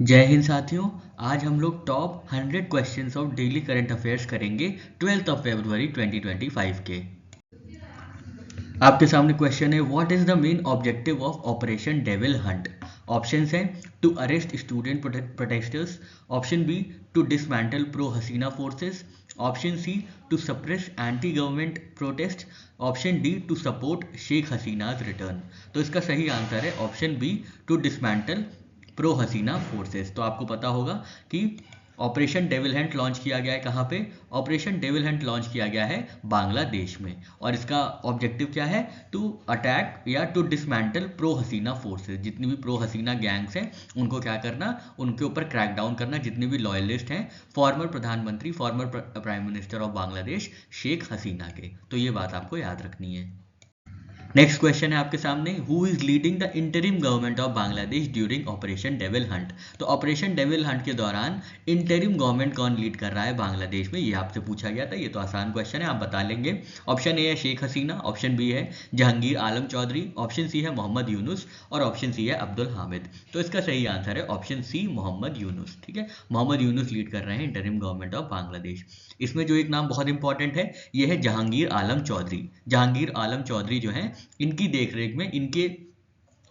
जय हिंद साथियों। आज हम लोग top 100 questions of daily current affairs करेंगे 12 फरवरी 2025 के। आपके सामने क्वेश्चन है, what is the main objective of Operation Devil Hunt. Options हैं to arrest student protesters, option B to dismantle pro Hasina forces, option C to suppress anti government protest, option D to support Sheikh Hasina's return. तो इसका सही answer है option B to dismantle pro Hasina forces. तो आपको पता होगा कि ऑपरेशन डेविल हंट लॉन्च किया गया है कहाँ पे। ऑपरेशन डेविल हंट लॉन्च किया गया है बांग्लादेश में, और इसका ऑब्जेक्टिव क्या है, टू अटैक या to dismantle pro Hasina forces. जितनी भी प्रो हसीना गैंग्स हैं उनको क्या करना, उनके ऊपर क्रैक डाउन करना, जितने भी लॉयलिस्ट हैं फॉर्मर प्रधानमंत्री former prime minister of Bangladesh Sheikh Hasina के। तो ये बात आपको याद रखनी है। नेक्स्ट क्वेश्चन है आपके सामने, who is leading the interim government of Bangladesh during operation Devil Hunt. तो ऑपरेशन डेविल हंट के दौरान इंटरिम गवर्नमेंट कौन लीड कर रहा है बांग्लादेश में, ये आपसे पूछा गया था। ये तो आसान क्वेश्चन है, आप बता लेंगे। ऑप्शन ए है शेख हसीना, ऑप्शन बी है जहांगीर आलम चौधरी, ऑप्शन सी है मोहम्मद यूनुस और ऑप्शन सी है अब्दुल हामिद। तो इसका सही आंसर है ऑप्शन सी मोहम्मद यूनुस। ठीक है, मोहम्मद यूनुस लीड कर रहे हैं इंटरिम गवर्नमेंट ऑफ बांग्लादेश। इसमें जो एक नाम बहुत इंपॉर्टेंट है ये है जहांगीर आलम चौधरी। जहांगीर आलम चौधरी जो है, इनकी देखरेख में, इनके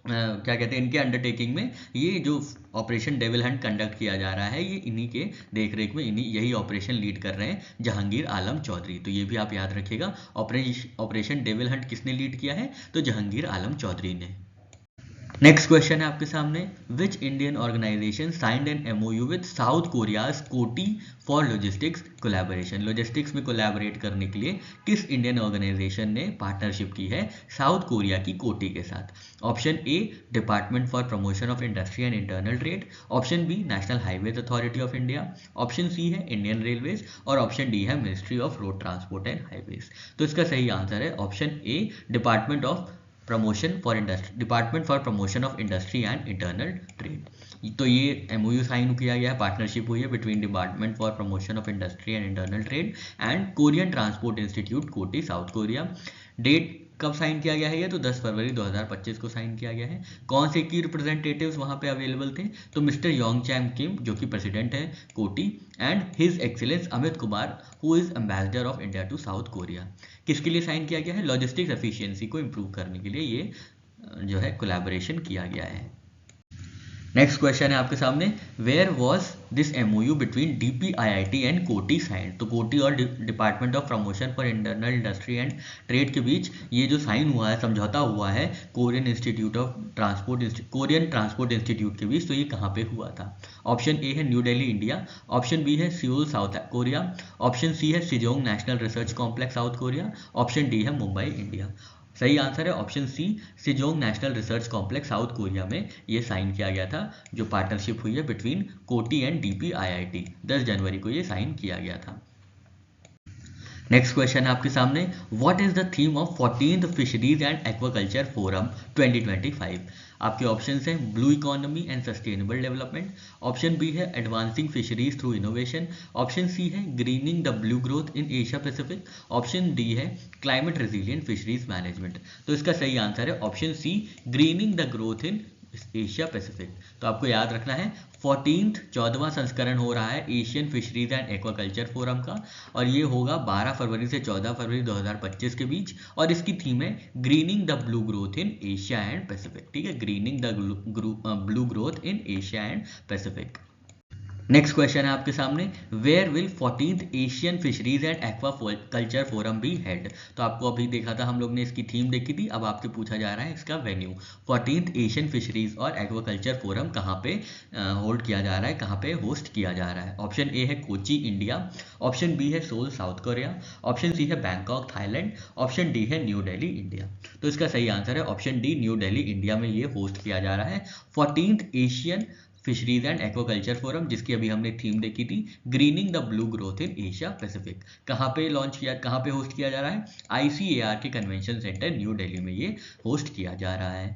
क्या कहते हैं, इनके अंडरटेकिंग में ये जो ऑपरेशन डेविल हंट कंडक्ट किया जा रहा है, ये इन्हीं के देखरेख में, इन्हीं यही ऑपरेशन लीड कर रहे हैं जहांगीर आलम चौधरी। तो ये भी आप याद रखिएगा, ऑपरेशन डेविल हंट किसने लीड किया है, तो जहांगीर आलम चौधरी ने। नेक्स्ट क्वेश्चन है आपके सामने, which Indian organization signed an MOU with South Korea's KOTI for logistics collaboration. Logistics में कोलैबोरेट करने के लिए किस इंडियन ऑर्गेनाइजेशन ने पार्टनरशिप की है साउथ कोरिया की कोटी के साथ। Option A Department for Promotion of Industry and Internal Trade, option B National Highways Authority of India, option C है इंडियन रेलवेज और ऑप्शन डी है ministry of Road Transport and Highways. तो इसका सही answer है option A Department of Promotion for Industry, Department for Promotion of Industry and Internal Trade. तो ये MOU sign किया गया है, पार्टनरशिप हुई है between department for Promotion of Industry and Internal trade and Korean transport institute कोटी south Korea. Date कब sign किया गया है ये, तो 10 फरवरी 2025 को साइन किया गया है। कौन से की रिप्रेजेंटेटिव्स वहां पे अवेलेबल थे, तो मिस्टर योंग चैम किम जो कि प्रेसिडेंट है KOTI, and His Excellency Amit Kumar who is ambassador of India to South Korea. किसके लिए साइन किया गया है, लॉजिस्टिक्स एफिशिएंसी को इंप्रूव करने के लिए ये जो है कोलैबोरेशन किया गया है। नेक्स्ट क्वेश्चन है आपके सामने, where was this MOU between DPIIT and KOTI sign. तो कोटी और Department of Promotion for Internal Industry and Trade के बीच ये जो साइन हुआ है, समझौता हुआ है Korean institute of transport, Korean transport institute के बीच, तो ये कहाँ पे हुआ था। ऑप्शन ए है new Delhi India, option B है Seoul South Korea, option C है Sejong National Research Complex South Korea, option D है मुंबई इंडिया। सही आंसर है option C Sejong National Research Complex South Korea में ये साइन किया गया था, जो पार्टनरशिप हुई है बिटवीन कोटी एंड डीपीआईआईटी। 10 जनवरी को ये साइन किया गया था। नेक्स्ट क्वेश्चन है आपके सामने, what is the theme of 14th fisheries and aquaculture forum 2025। आपके ऑप्शंस हैं blue economy and sustainable development, option B है advancing fisheries through innovation, option C है greening the blue growth in Asia Pacific, option D है climate resilient fisheries management. तो इसका सही answer है option C greening the growth in Asia Pacific. तो आपको याद रखना है 14वां संस्करण हो रहा है Asian Fisheries and aquaculture forum का, और ये होगा 12 फरवरी से 14 फरवरी 2025 के बीच, और इसकी थीम है greening the blue growth in Asia and Pacific. ठीक है, greening the blue growth in Asia and Pacific. Next question है आपके सामने, where will 14th Asian Fisheries and aquaculture Forum be held. तो आपको अभी देखा था, हम लोग ने इसकी थीम देखी थी, अब आपसे पूछा जा रहा है इसका वेन्यू। 14th एशियन फिशरीज और एक्वाकल्चर फोरम कहाँ पे होल्ड किया जा रहा है, कहाँ पे होस्ट किया जा रहा है। ऑप्शन ए है कोची इंडिया, ऑप्शन बी है Seoul South Korea, option C है बैंकॉक थाईलैंड, ऑप्शन डी है न्यू दिल्ली इंडिया। तो इसका सही आंसर है option D New Delhi India में ये होस्ट किया जा रहा है 14th Asian Fisheries and aquaculture Forum, जिसकी अभी हमने थीम देखी थी greening the blue growth in Asia Pacific. कहाँ पे लॉन्च किया, कहाँ पे होस्ट किया जा रहा है, आईसीएआर के कन्वेंशन सेंटर न्यू दिल्ली में ये होस्ट किया जा रहा है।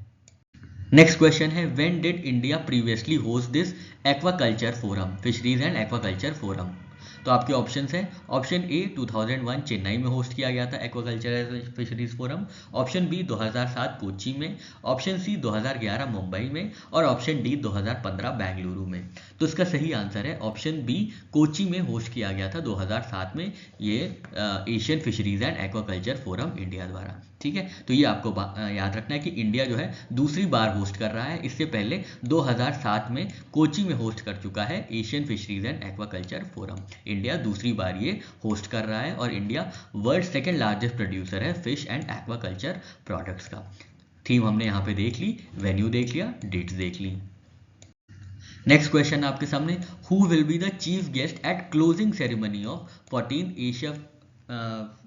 नेक्स्ट क्वेश्चन है, when did India previously host this aquaculture forum, fisheries and aquaculture forum. तो आपके ऑप्शंस हैं, ऑप्शन ए 2001 चेन्नई में होस्ट किया गया था aquaculture fisheries forum, option B 2007 Kochi में, ऑप्शन सी 2011 मुंबई में और ऑप्शन डी 2015 बेंगलुरु में। तो इसका सही आंसर है ऑप्शन बी, कोच्चि में होस्ट किया गया था 2007 में ये Asian Fisheries and aquaculture forum India द्वारा। ठीक है, तो ये आपको याद रखना है कि इंडिया जो है दूसरी बार होस्ट कर रहा है। इससे पहले 2007 में कोच्चि में होस्ट कर चुका है Asian Fisheries and aquaculture forum. India दूसरी बार ये होस्ट कर रहा है और India world second largest producer है फिश एंड एक्वाकल्चर प्रोडक्ट्स का। थीम हमने यहाँ पे देख ली, वेन्यू देख लिया, डेट्स देख ली। नेक्स्ट क्वेश्चन आपके सामने, who will be the chief guest at closing ceremony of 14th Asia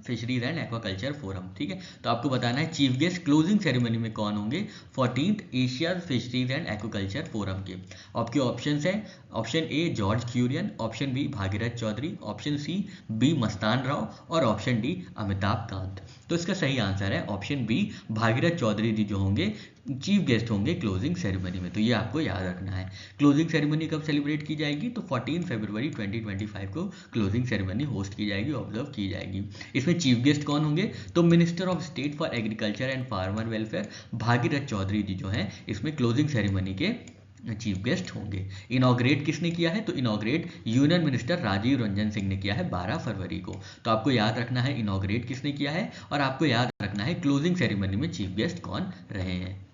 fisheries and aquaculture forum. ठीक है, तो आपको बताना है चीफ गेस्ट क्लोजिंग सेरेमनी में कौन होंगे 14th Asia fisheries and aquaculture forum के। आपके ऑप्शंस हैं, option A George Kurian, option B Bhagirath Choudhary, option C B Mastan Rao और ऑप्शन डी अमिताभ कांत। तो इसका सही आंसर है ऑप्शन बी, भागीरथ चौधरी जी जो होंगे चीफ गेस्ट होंगे क्लोजिंग सेरेमनी में। तो ये आपको याद रखना है। क्लोजिंग सेरेमनी कब सेलिब्रेट की जाएगी, तो 14 फरवरी 2025 को क्लोजिंग सेरेमनी होस्ट की जाएगी, ऑब्जर्व की जाएगी। इसमें चीफ गेस्ट कौन होंगे, तो minister of state for agriculture and farmer welfare Bhagirath Choudhary ji जो हैं इसमें क्लोजिंग सेरेमनी के चीफ गेस्ट होंगे। इनॉग्रेट किसने किया है, तो inaugurate union minister Rajiv Ranjan Singh ने किया है 12 फरवरी को। तो आपको याद रखना है इनॉग्रेट किसने किया है और आपको याद रखना है क्लोजिंग सेरेमनी में चीफ गेस्ट कौन रहे हैं।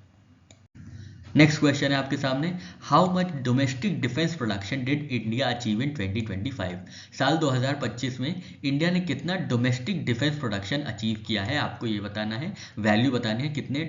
नेक्स्ट क्वेश्चन है आपके सामने, how much domestic defence production did India achieve in 2025। साल 2025 में इंडिया ने कितना डोमेस्टिक डिफेंस प्रोडक्शन अचीव किया है, आपको ये बताना है, वैल्यू बतानी है कितने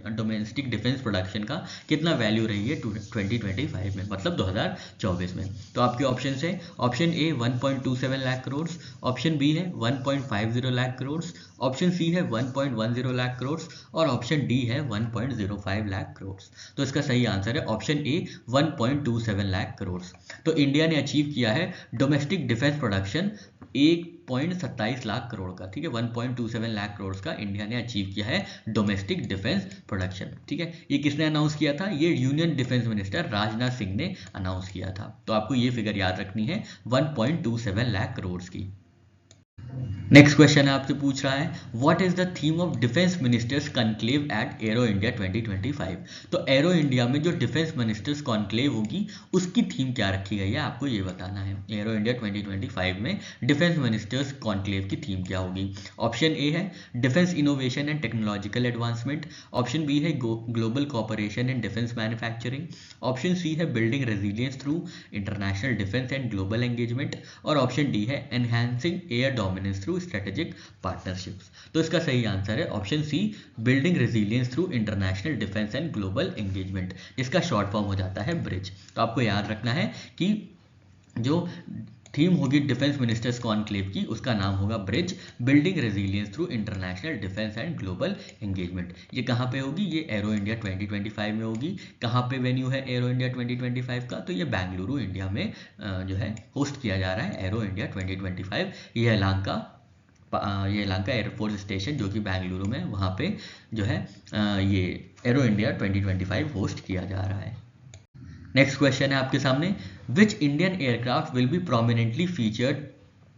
डोमेस्टिक डिफेंस प्रोडक्शन का कितना वैल्यू रही है 2025 में, मतलब 2024 में। तो आपके ऑप्शन है, option A 1.27 lakh crore, option B है 1.50 लाख करोड़, ऑप्शन सी है 1.10 लाख करोड़ और ऑप्शन डी है 1.05 लाख करोड़। तो इसका सही आंसर है ऑप्शन ए 1.27 लाख करोड़। तो इंडिया ने अचीव किया है domestic defence production 1.27 lakh crore का। ठीक है, 1.27 लाख करोड़ का इंडिया ने अचीव किया है डोमेस्टिक डिफेंस प्रोडक्शन। ठीक है, ये किसने अनाउंस किया था, ये union defence minister Rajnath Singh ने अनाउंस किया था। तो आपको ये फिगर याद रखनी है 1.27 लाख करोड़ की। नेक्स्ट क्वेश्चन आपसे पूछ रहा है, what is the theme of defence ministers conclave at Aero India 2025। तो एरो इंडिया में जो डिफेंस मिनिस्टर्स कॉन्क्लेव होगी उसकी थीम क्या रखी गई है, आपको ये बताना है। एरो इंडिया 2025 में डिफेंस मिनिस्टर्स कॉन्क्लेव की थीम क्या होगी। ऑप्शन ए है defence innovation and technological advancement, option B है global cooperation in defence manufacturing, option C है building resilience through international defence and global engagement और ऑप्शन डी है enhancing air dominance through strategic partnerships. तो इसका सही answer है option C, building resilience through international defence and global engagement, जिसका short form हो जाता है ब्रिज। तो आपको याद रखना है कि जो थीम होगी डिफेंस मिनिस्टर्स कॉन्क्लेव की उसका नाम होगा bridge, building resilience through international defence and global engagement. ये कहाँ पे होगी, ये एरो इंडिया 2025 में होगी। कहाँ पे वेन्यू है एरो इंडिया 2025 का, तो ये बेंगलुरु इंडिया में जो है होस्ट किया जा रहा है एरो इंडिया 2025। ये यलहंका एयरफोर्स स्टेशन जो कि बेंगलुरु में, वहाँ पे जो है ये एरो इंडिया 2025 होस्ट किया जा रहा है। नेक्स्ट क्वेश्चन है आपके सामने, which Indian aircraft will be prominently featured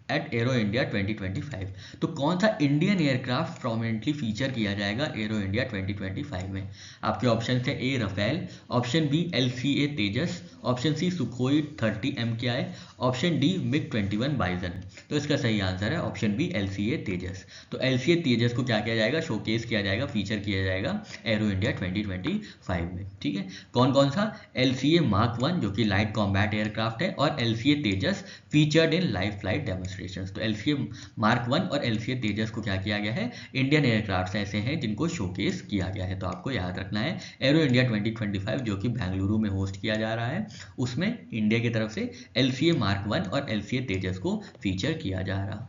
at Aero India 2025। तो कौन सा इंडियन एयरक्राफ्ट प्रोमिनेंटली फीचर किया जाएगा एरो इंडिया 2025 में। आपके ऑप्शन थे A Rafale, option B LCA Tejas, option C Sukhoi 30 MKI, option D MiG-21 Bison. तो इसका सही आंसर है ऑप्शन बी LCA तेजस। तो LCA तेजस को क्या किया जाएगा, शोकेस किया जाएगा, फीचर किया जाएगा एरो इंडिया 2025 में। ठीक है, कौन कौन सा, LCA Mark 1 जो कि लाइट कॉम्बैट एयरक्राफ्ट है और LCA Tejas featured in live flight demonstration. तो LCA Mark 1 और LCA तेजस को क्या किया गया है, इंडियन एयरक्राफ्ट ऐसे हैं जिनको शोकेस किया गया है। तो आपको याद रखना है एरो इंडिया 2025 जो कि बेंगलुरु में होस्ट किया जा रहा है उसमें इंडिया की तरफ से LCA Mark 1 और LCA तेजस को फीचर किया जा रहा।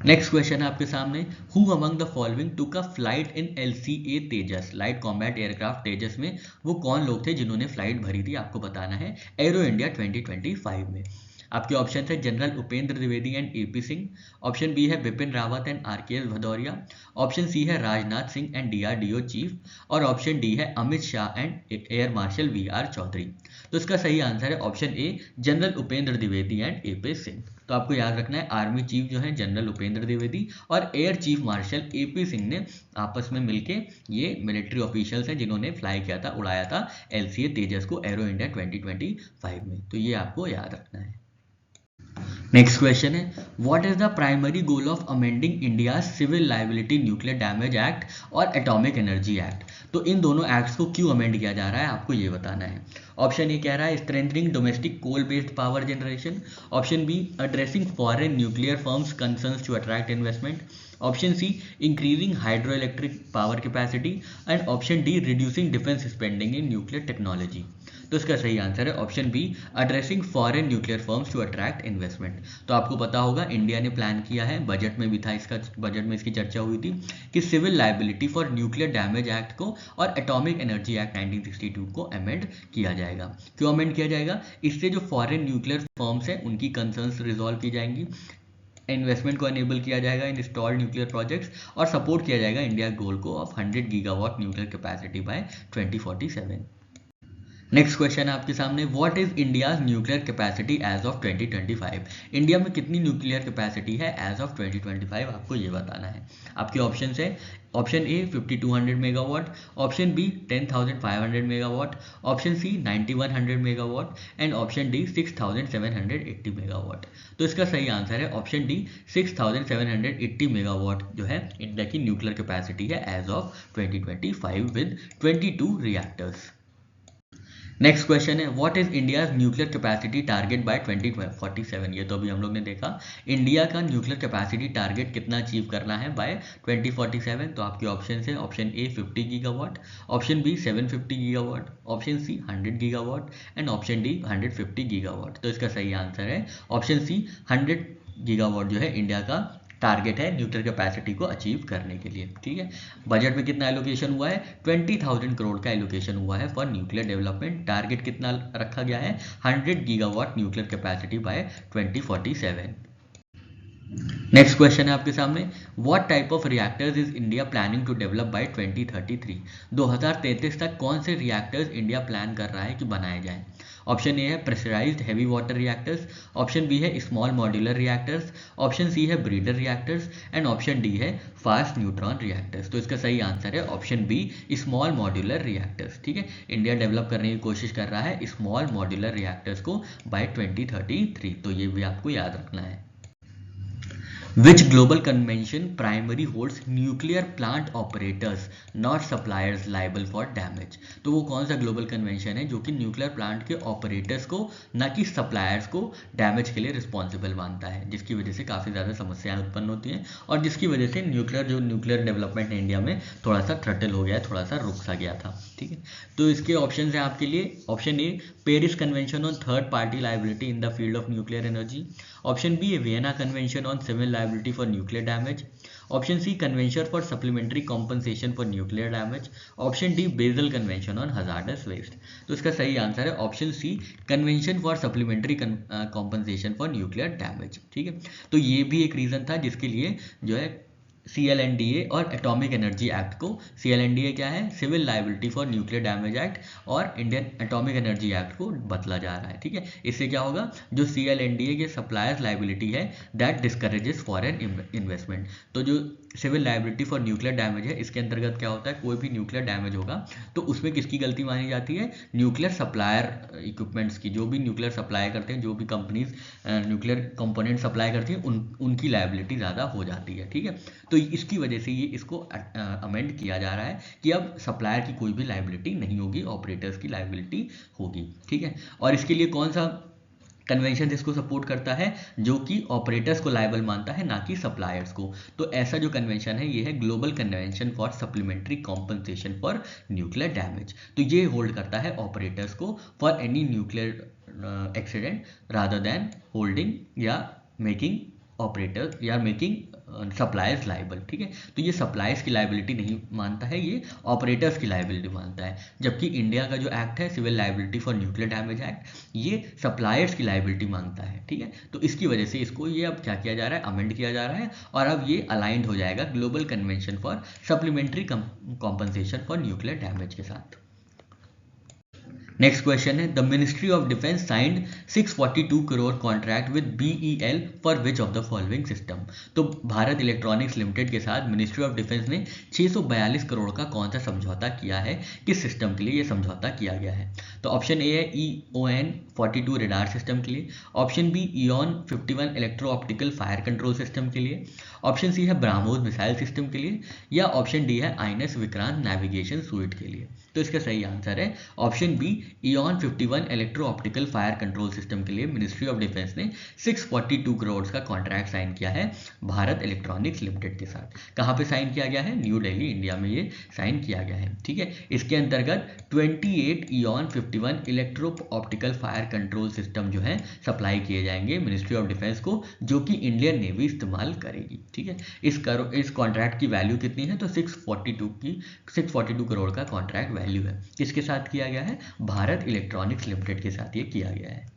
नेक्स्ट क्वेश्चन है आपके सामने, who among the following took a flight in LCA Tejas, light combat aircraft Tejas में वो कौन लोग थे जिन्होंने फ्लाइट भरी थी, आपको बताना है एरो इंडिया 2025 में। आपके ऑप्शन है general Upendra Dwivedi and AP Singh, option B है Bipin Rawat and RKS Bhadauria, option C है Rajnath Singh and DRDO chief, और ऑप्शन डी है Amit Shah and air marshal VR Chaudhari. तो इसका सही आंसर है option A general Upendra Dwivedi and AP Singh. तो आपको याद रखना है आर्मी चीफ जो है जनरल उपेंद्र द्विवेदी और air chief marshal AP Singh ने आपस में मिलके ये मिलिट्री ऑफिशियल्स हैं जिन्होंने फ्लाई किया था, उड़ाया था एलसीए तेजस को एरो इंडिया 2025 में। तो ये आपको याद रखना है। नेक्स्ट क्वेश्चन है what is the primary goal of amending India civil liability nuclear damage act और एटॉमिक एनर्जी एक्ट। तो इन दोनों एक्ट्स को क्यों अमेंड किया जा रहा है आपको ये बताना है। ऑप्शन ए कह रहा है strengthening domestic coal based power generation, option B addressing foreign nuclear firms concerns to attract investment, option C increasing hydro electric power capacity, and option D reducing defence spending in nuclear technology. तो इसका सही answer है option B addressing foreign nuclear firms to attract investment. तो आपको पता होगा India ने plan किया है, बजट में भी था इसका, बजट में इसकी चर्चा हुई थी कि civil liability for nuclear damage act को और एटॉमिक एनर्जी एक्ट 1962 को अमेंड किया जाएगा। क्यों अमेंड किया जाएगा? इससे जो फॉरेन न्यूक्लियर फर्म्स हैं उनकी कंसर्न्स रिजॉल्व की जाएंगी, इन्वेस्टमेंट को एनेबल किया जाएगा इन इंस्टॉल्ड न्यूक्लियर प्रोजेक्ट्स, और सपोर्ट किया जाएगा इंडिया गोल को of 100 gigawatt nuclear capacity by 2047। Next question है आपके सामने what is India's nuclear capacity as of 2025। India में कितनी न्यूक्लियर कैपेसिटी है एज ऑफ 2025 आपको ये बताना है। आपके ऑप्शन है option A 5200 megawatt, option B 10500 megawatt, option C 9100 megawatt, and option D 6780 megawatt. तो इसका सही आंसर है ऑप्शन डी 6780 मेगावाट जो है इंडिया की न्यूक्लियर कैपेसिटी है as of 2025 with 22 reactors. Next question है what is India nuclear capacity target by 2047। ये तो अभी हम लोग ने देखा इंडिया का न्यूक्लियर कैपेसिटी टारगेट कितना अचीव करना है बाय 2047। तो आपके ऑप्शन है option A 50 gigawatt, option B 750 gigawatt, option C 100 gigawatt, and option D 150 gigawatt. तो इसका सही आंसर है ऑप्शन सी 100 गीगावाट जो है इंडिया का टारगेट है न्यूक्लियर कैपेसिटी को अचीव करने के लिए। ठीक है, बजट में कितना एलोकेशन हुआ है? 20,000 करोड़ का एलोकेशन हुआ है फॉर न्यूक्लियर डेवलपमेंट। टारगेट कितना रखा गया है? 100 gigawatt nuclear capacity by 2047। Next question है आपके सामने what type of reactors is India planning to develop by 2033। 2033 तक कौन से रिएक्टर्स इंडिया प्लान कर रहा है कि बनाए जाएं? ऑप्शन ए है pressurised heavy water reactors, option B है small modular reactors, option C है breeder reactors, and option D है फास्ट न्यूट्रॉन रिएक्टर्स। तो इसका सही आंसर है option B small modular reactors. ठीक है, इंडिया डेवलप करने की कोशिश कर रहा है स्मॉल मॉड्यूलर रिएक्टर्स को बाय 2033। तो ये भी आपको याद रखना है। Which global convention primarily holds nuclear plant operators not suppliers liable for damage। तो वो कौन सा ग्लोबल कन्वेंशन है जो कि न्यूक्लियर प्लांट के ऑपरेटर्स को ना कि सप्लायर्स को डैमेज के लिए रिस्पॉन्सिबल मानता है, जिसकी वजह से काफ़ी ज़्यादा समस्याएं उत्पन्न होती हैं और जिसकी वजह से न्यूक्लियर डेवलपमेंट इंडिया में थोड़ा सा थ्रटल हो गया, थोड़ा सा रुक सा गया था। ठीक है, तो इसके ऑप्शन है आपके लिए option A Paris Convention on third party liability in the field of nuclear energy, option B Vienna Convention on civil liability for nuclear damage, option C convention for supplementary compensation for nuclear damage, option D Basel Convention on hazardous waste. तो इसका सही answer है option C convention for supplementary compensation for nuclear damage. ठीक है, तो ये भी एक रीजन था जिसके लिए जो है CLNDA और एटॉमिक एनर्जी एक्ट को, CLNDA क्या है? Civil liability for nuclear damage act, और इंडियन एटॉमिक एनर्जी एक्ट को बदला जा रहा है। ठीक है, इससे क्या होगा जो CLNDA के सप्लायर्स लाइबिलिटी है दैट डिस्करेजेस फॉरेन इन्वेस्टमेंट। तो जो civil liability for nuclear damage है इसके अंतर्गत क्या होता है कोई भी न्यूक्लियर डैमेज होगा तो उसमें किसकी गलती मानी जाती है? न्यूक्लियर सप्लायर इक्विपमेंट्स की, जो भी न्यूक्लियर सप्लाई करते हैं, जो भी कंपनीज न्यूक्लियर कंपोनेंट सप्लाई करती हैं उनकी लाइबिलिटी ज़्यादा हो जाती है। ठीक है, तो इसकी वजह से ये इसको अमेंड किया जा रहा है कि अब सप्लायर की कोई भी लाइबिलिटी नहीं होगी, ऑपरेटर्स की लाइबिलिटी होगी। ठीक है, और इसके लिए कौन सा कन्वेंशन इसको सपोर्ट करता है? जो कि ऑपरेटर्स को लायबल मानता है ना कि सप्लायर्स को। तो ऐसा जो कन्वेंशन है ये है global convention for supplementary compensation for nuclear damage. तो ये होल्ड करता है ऑपरेटर्स को for any nuclear accident rather than holding या मेकिंग ऑपरेटर या मेकिंग सप्लायर्स लाइबल, ठीक है। तो ये सप्लायर्स की लाइबिलिटी नहीं मानता है, ये ऑपरेटर्स की लाइबिलिटी मानता है। जबकि इंडिया का जो एक्ट है civil liability for nuclear damage act, ये सप्लायर्स की लाइबिलिटी मांगता है, ठीक है। तो इसकी वजह से इसको ये अब क्या किया जा रहा है, अमेंड किया जा रहा है और अब ये अलाइंड हो जाएगा global convention for supplementary compensation for nuclear damage के साथ। नेक्स्ट क्वेश्चन है, the ministry of defence signed 642 crore contract with BEL for which of the following system. तो भारत इलेक्ट्रॉनिक्स लिमिटेड के साथ मिनिस्ट्री ऑफ डिफेंस ने 642 करोड़ का कौन सा समझौता किया है, किस सिस्टम के लिए ये समझौता किया गया है। तो ऑप्शन ए है EON 42 रेडार सिस्टम के लिए, option B EON 51 electro optical fire control system के लिए, ऑप्शन सी है ब्रह्मोस मिसाइल सिस्टम के लिए, या ऑप्शन डी है INS विक्रांत नेविगेशन सूट के लिए। तो इसका सही आंसर है option B EON 51 electro optical fire control system के लिए मिनिस्ट्री ऑफ डिफेंस ने 642 करोड़ का कॉन्ट्रैक्ट साइन किया है भारत इलेक्ट्रॉनिक्स लिमिटेड के साथ। कहाँ पे साइन किया गया है, न्यू दिल्ली इंडिया में ये साइन किया गया है, ठीक है। इसके अंतर्गत 28 EON 51 electro optical fire control system जो है सप्लाई किए जाएंगे मिनिस्ट्री ऑफ डिफेंस को, जो कि इंडियन नेवी इस्तेमाल करेगी, ठीक है। इस कॉन्ट्रैक्ट की वैल्यू कितनी है, तो 642 करोड़ का कॉन्ट्रैक्ट वैल्यू है। किसके साथ किया गया है, भारत इलेक्ट्रॉनिक्स लिमिटेड के साथ ये किया गया है।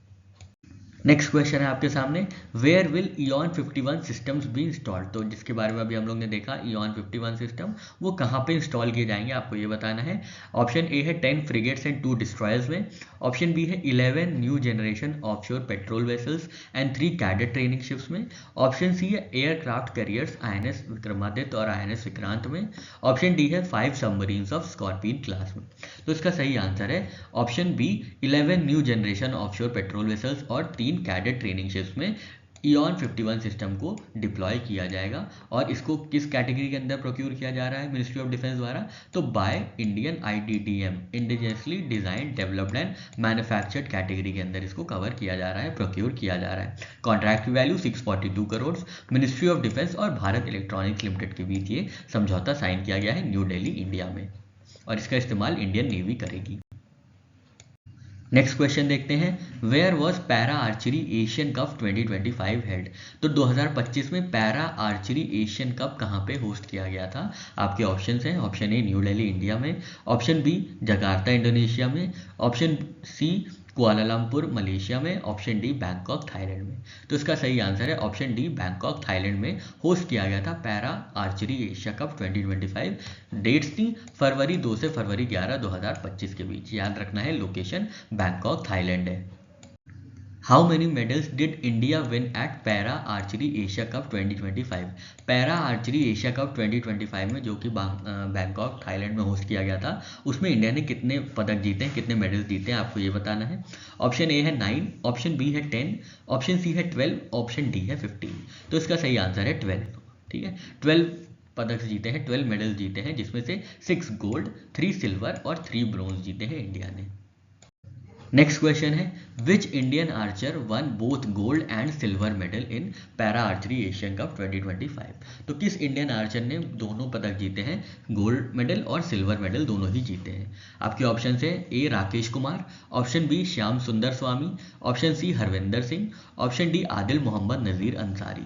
नेक्स्ट क्वेश्चन है आपके सामने, where will EON 51 systems be installed. तो जिसके बारे में अभी हम लोग ने देखा EON 51 सिस्टम, वो कहाँ पे इंस्टॉल किए जाएंगे आपको ये बताना है। ऑप्शन ए है 10 फ्रिगेट्स एंड 2 डिस्ट्रॉयर्स में, ऑप्शन बी है 11 new generation offshore patrol vessels and 3 cadet training ships में, ऑप्शन सी है एयरक्राफ्ट कैरियर्स INS विक्रमादित्य और INS विक्रांत में, ऑप्शन डी है 5 सबमरीन्स ऑफ स्कॉर्पियन क्लास में। तो इसका सही आंसर है option B 11 new generation offshore patrol vessels और 3 कैडेट ट्रेनिंग शिप्स में EON 51 सिस्टम को डिप्लॉय किया जाएगा। और इसको किस कैटेगरी के अंदर प्रोक्यूर किया जा रहा है मिनिस्ट्री ऑफ डिफेंस द्वारा, तो by Indian IDDM indigenously design developed and manufactured category के अंदर इसको कवर किया जा रहा है, प्रोक्यूर किया जा रहा है। कॉन्ट्रैक्ट की value 642 crore, ministry of defence और भारत इलेक्ट्रॉनिक्स लिमिटेड के बीच ये समझौता साइन किया गया है न्यू दिल्ली इंडिया में, और इसका इस्तेमाल इंडियन नेवी करेगी। नेक्स्ट क्वेश्चन देखते हैं, where was para archery Asian cup 2025 हेल्ड। तो 2025 में पैरा आर्चरी एशियन कप कहाँ पे होस्ट किया गया था। आपके ऑप्शंस हैं, option A New Delhi India में, ऑप्शन बी जकार्ता इंडोनेशिया में, ऑप्शन सी कुआलालंपुर मलेशिया में, ऑप्शन डी बैंकॉक थाईलैंड में। तो इसका सही आंसर है ऑप्शन डी बैंकॉक थाईलैंड में होस्ट किया गया था para archery Asia cup 2025। Dates थी फरवरी 2 से फरवरी 11 2025 के बीच। याद रखना है लोकेशन बैंकॉक थाईलैंड है। How many medals did India win at para archery Asia cup 2025। Para archery Asia cup 2025 में जो कि बैंकॉक थाईलैंड में होस्ट किया गया था, उसमें इंडिया ने कितने पदक जीते हैं, कितने मेडल्स जीते हैं, आपको ये बताना है। ऑप्शन ए है 9, ऑप्शन बी है 10, ऑप्शन सी है 12, ऑप्शन डी है 15। तो इसका सही आंसर है 12, ठीक है। 12 पदक जीते हैं, 12 मेडल जीते हैं, जिसमें से 6 गोल्ड, 3 सिल्वर और 3 ब्रोंज जीते हैं इंडिया ने। नेक्स्ट क्वेश्चन है, which Indian Archer one both gold and silver medal in para archery Asian cup 2025। तो किस इंडियन आर्चर ने दोनों पदक जीते हैं, गोल्ड मेडल और सिल्वर मेडल दोनों ही जीते हैं। आपके ऑप्शन है A Rakesh Kumar, option B Shyam Sundar Swami, option C Harvinder Singh, option D Adil Mohammad Nazir Ansari.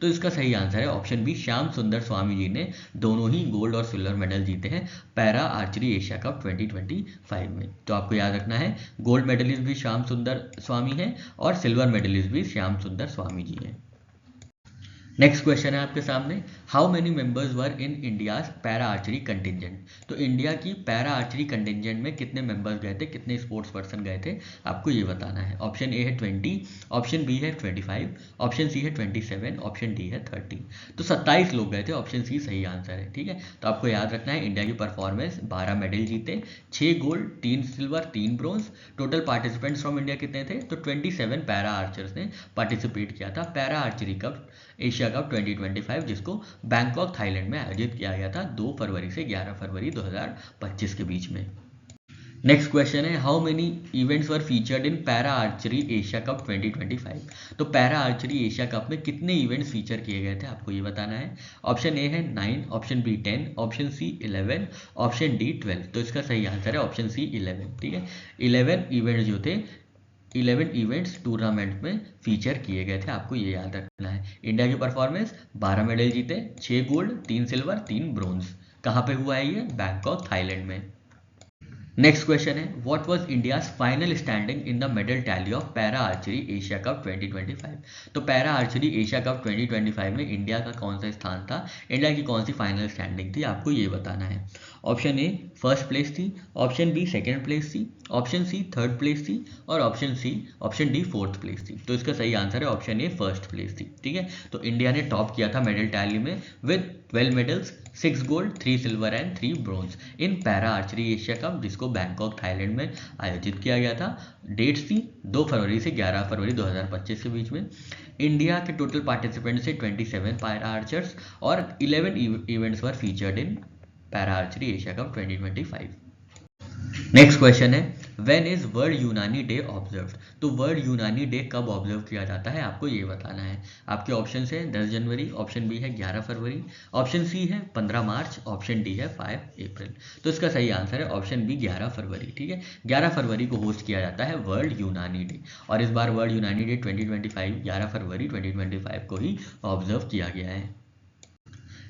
तो इसका सही आंसर है ऑप्शन बी श्याम सुंदर स्वामी जी ने दोनों ही गोल्ड और सिल्वर मेडल जीते हैं पैरा आर्चरी एशिया कप 2025 में। तो आपको याद रखना है गोल्ड मेडलिस्ट भी श्याम सुंदर स्वामी हैं और सिल्वर मेडलिस्ट भी श्याम सुंदर स्वामी जी हैं। नेक्स्ट क्वेश्चन है आपके सामने, how many members were in India's para archery contingent. तो इंडिया की पैरा आर्चरी कंटिजेंट में कितने मेंबर्स गए थे, कितने स्पोर्ट्स पर्सन गए थे, आपको ये बताना है। ऑप्शन ए है 20, ऑप्शन बी है 25, ऑप्शन सी है 27, ऑप्शन डी है 30। तो 27 लोग गए थे, ऑप्शन सी सही आंसर है, ठीक है। तो आपको याद रखना है इंडिया की परफॉर्मेंस, 12 मेडल जीते, 6 gold, 3 silver, 3 bronze. Total participants from India कितने थे, तो 27 पैरा आर्चर्स ने पार्टिसिपेट किया था para archery cup Asia cup 2025, जिसको बैंकॉक थाईलैंड में आयोजित किया गया था 2 फरवरी से 11 फरवरी 2025 के बीच में। नेक्स्ट क्वेश्चन है, how many events were featured in para archery Asia cup 2025। तो पैरा आर्चरी एशिया कप में कितने इवेंट्स फीचर किए गए थे, आपको ये बताना है। ऑप्शन ए है 9, option B 10, option C 11, option D 12। तो इसका सही आंसर है ऑप्शन सी 11, ठीक है। 11 इवेंट्स जो थे 11 इवेंट्स टूर्नामेंट में फीचर किए गए थे, आपको ये याद रखना है। इंडिया की परफॉर्मेंस 12 मेडल जीते, 6 गोल्ड, 3 सिल्वर, 3 ब्रोंज। कहाँ पे हुआ है ये? बैंकॉक, थाईलैंड में। नेक्स्ट क्वेश्चन है what was India's final standing in the medal tally of para archery Asia cup 2025। तो पैरा आर्चरी एशिया कप 2025 में इंडिया का कौन सा स्थान था, इंडिया की कौन सी फाइनल स्टैंडिंग थी, आपको ये बताना है। ऑप्शन ए फर्स्ट प्लेस थी, ऑप्शन बी सेकेंड प्लेस थी, ऑप्शन सी थर्ड प्लेस थी, और ऑप्शन डी फोर्थ प्लेस थी। तो इसका सही आंसर है ऑप्शन ए फर्स्ट प्लेस थी। ठीक है, तो इंडिया ने टॉप किया था मेडल टैली में with 12 medals, 6 gold, 3 silver and 3 bronze in para archery Asia cup, जिसको बैंकॉक थाईलैंड में आयोजित किया गया था। डेट्स थी 2 फरवरी से 11 फरवरी 2025 के बीच में। इंडिया के टोटल पार्टिसिपेंट्स से 27 पैरा आर्चर्स और 11 events were featured in para archery Asia cup 2025। Next question है when is world Unani day observed. तो वर्ल्ड यूनानी डे कब ऑब्जर्व किया जाता है, आपको ये बताना है। आपके ऑप्शन है 10 जनवरी, ऑप्शन बी है 11 फरवरी, ऑप्शन सी है 15 मार्च, ऑप्शन डी है 5 अप्रैल। तो इसका सही आंसर है ऑप्शन बी 11 फरवरी। ठीक है, 11 फरवरी को होस्ट किया जाता है वर्ल्ड यूनानी डे, और इस बार वर्ल्ड यूनानी डे 2025 11 फरवरी 2025 को ही ऑब्जर्व किया गया है।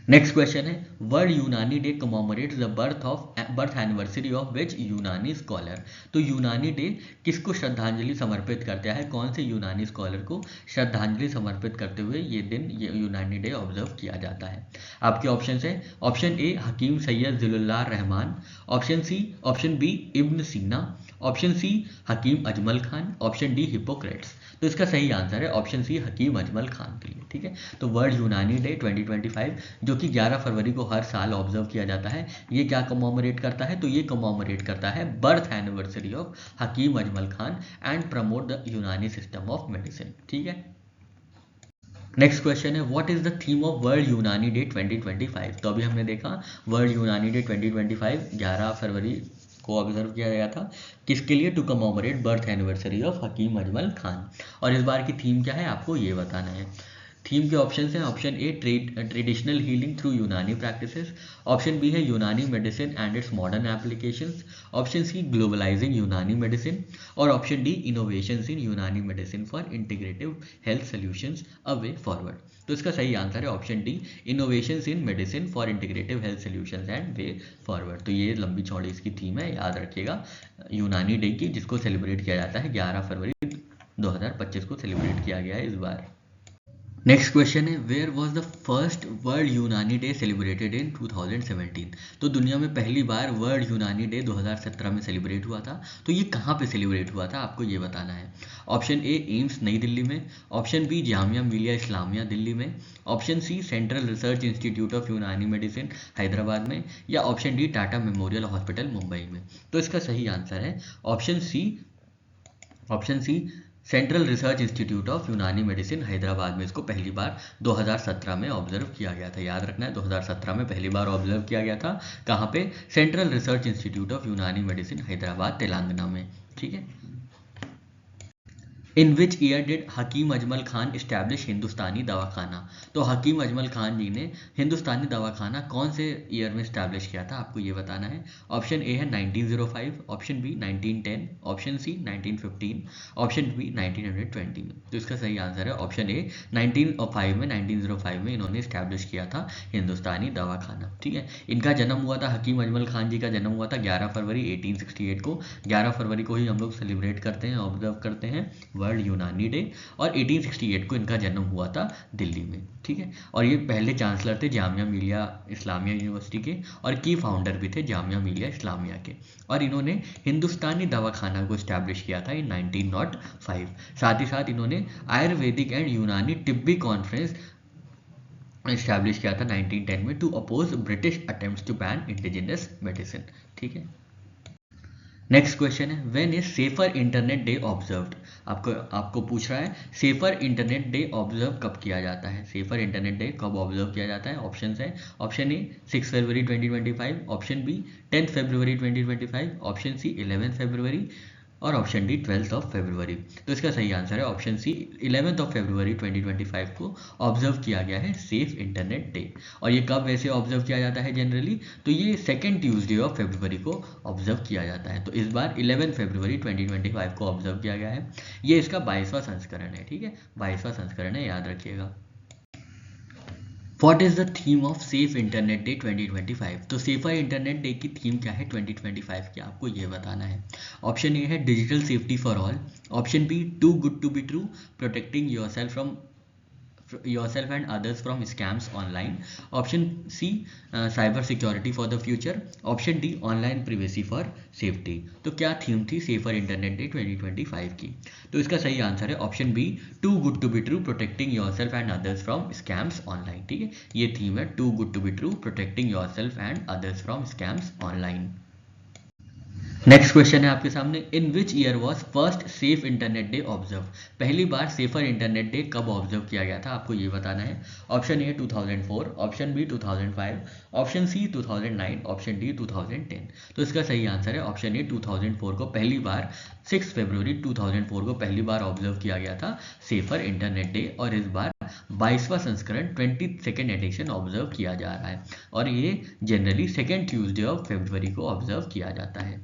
नेक्स्ट क्वेश्चन है world Unani day commemorates the birth anniversary of which Unani scholar. तो यूनानी डे किसको श्रद्धांजलि समर्पित करता है, कौन से यूनानी स्कॉलर को श्रद्धांजलि समर्पित करते हुए ये दिन, ये यूनानी डे ऑब्जर्व किया जाता है। आपके ऑप्शन है option A Hakim Syed Zilullah Rahman, option B Ibn Sina, option C Hakim Ajmal Khan, option D Hippocrates. तो इसका सही आंसर है ऑप्शन सी हकीम अजमल खान के लिए। ठीक है, तो वर्ल्ड यूनानी डे 2025 जो कि 11 फरवरी को हर साल ऑब्जर्व किया जाता है, ये क्या कमोमोरेट करता है, तो ये कमोमोरेट करता है birth anniversary of Hakim Ajmal Khan and promote the Unani system of medicine. ठीक है, नेक्स्ट क्वेश्चन है what is the theme of World Unani Day 2025। तो अभी हमने देखा वर्ल्ड यूनानी डे 2025 11 फरवरी को ऑब्जर्व किया गया था, किसके लिए? To कमोमोरेट birth anniversary of Hakim Ajmal Khan. और इस बार की थीम क्या है, आपको ये बताना है। थीम के ऑप्शन हैं option A traditional healing through Unani practices, option B है Unani medicine and its modern applications, option C globalising Unani medicine, और option D innovations in Unani medicine for integrative health solutions a way forward. तो इसका सही answer है option D innovations in medicine for integrative health solutions and way forward. तो ये लंबी चौड़ी इसकी थीम है, याद रखिएगा, यूनानी डे की, जिसको सेलिब्रेट किया जाता है 11 फरवरी 2025 को सेलिब्रेट किया गया है इस बार। नेक्स्ट क्वेश्चन है where was the first World Unani Day celebrated in 2017। तो दुनिया में पहली बार वर्ल्ड यूनानी डे 2017 में सेलिब्रेट हुआ था, तो ये कहाँ पे सेलिब्रेट हुआ था, आपको ये बताना है। ऑप्शन ए एम्स नई दिल्ली में, ऑप्शन बी जामिया मिलिया इस्लामिया दिल्ली में, option C Central research institute of Unani medicine Hyderabad में, या option D Tata Memorial Hospital Mumbai में। तो इसका सही आंसर है option C Central research institute of Unani medicine Hyderabad में इसको पहली बार 2017 में ऑब्जर्व किया गया था। याद रखना है 2017 में पहली बार ऑब्जर्व किया गया था, कहाँ पे? Central research institute of Unani medicine Hyderabad Telangana में। ठीक है, in which year did Hakim Ajmal Khan establish Hindustani Dawakhana. तो हकीम अजमल खान जी ने हिंदुस्तानी दवाखाना कौन से ईयर में इस्टेब्लिश किया था, आपको ये बताना है। ऑप्शन ए है 1905, option B 1910, option C 1915, option B 1920 में। तो इसका सही आंसर है ऑप्शन ए 1905 में इन्होंने इस्टेब्लिश किया था हिंदुस्तानी दवाखाना। ठीक है, इनका जन्म हुआ था, हकीम अजमल खान जी का जन्म हुआ था 11 फरवरी 1868 को। 11 फरवरी को ही हम लोग सेलिब्रेट करते हैं, ऑब्जर्व करते हैं वर्ल्ड यूनानी डे, और 1868 को इनका जन्म हुआ था दिल्ली में। ठीक है, और ये पहले चांसलर थे जामिया मिलिया इस्लामिया यूनिवर्सिटी के, और की फाउंडर भी थे जामिया मिलिया इस्लामिया के, और इन्होंने हिंदुस्तानी दवाखाना को इस्टेब्लिश किया था इन 1905। साथ ही साथ इन्होंने आयुर्वेदिक एंड यूनानी तिब्बी कॉन्फ्रेंस इस्टेब्लिश किया था 1910 में to oppose British attempts to ban indigenous medicine. ठीक है, नेक्स्ट क्वेश्चन है when is Safer internet Day observed. आपको पूछ रहा है सेफर इंटरनेट डे ऑब्जर्व कब किया जाता है, सेफर इंटरनेट डे कब ऑब्जर्व किया जाता है। ऑप्शन है ऑप्शन ए 6 फरवरी 2025, ऑप्शन बी 10 फरवरी 2025, ऑप्शन सी 11 फरवरी, और ऑप्शन डी 12 फरवरी। तो इसका सही आंसर है ऑप्शन सी 11 फरवरी 2025 को ऑब्जर्व किया गया है सेफ इंटरनेट डे। और ये कब वैसे ऑब्जर्व किया जाता है जनरली, तो ये सेकेंड ट्यूसडे ऑफ फरवरी को ऑब्जर्व किया जाता है। तो इस बार 11 फरवरी 2025 को ऑब्जर्व किया गया है। ये इसका 22वां संस्करण है, ठीक है, 22वां संस्करण है, याद रखिएगा। What is the theme of Safe Internet Day 2025? तो सेफर इंटरनेट डे की थीम क्या है 2025 की, आपको ये बताना है। ऑप्शन ए है digital safety for all, option B too good to be true, protecting yourself and others from scams online, option C cyber security for the future, option D online privacy for safety। तो क्या theme थी safer internet day 2025 की? तो इसका सही answer है option B too good to be true, protecting yourself and others from scams online, ठीक है, ये थीम है too good to be true, protecting yourself and others from scams online. Next question है आपके सामने, in which year was first safe internet day observe? पहली बार safer internet day कब ऑब्जर्व किया गया था, आपको ये बताना है। Option A 2004, option B 2005, option C 2009, option D 2010। तो इसका सही आंसर है ऑप्शन ए 2004 को पहली बार 6 फरवरी 2004 को पहली बार ऑब्जर्व किया गया था सेफर इंटरनेट डे। और इस बार 22वां संस्करण 22nd एडिशन ऑब्जर्व किया जा रहा है और ये जनरली सेकेंड ट्यूसडे ऑफ फरवरी को ऑब्जर्व किया जाता है।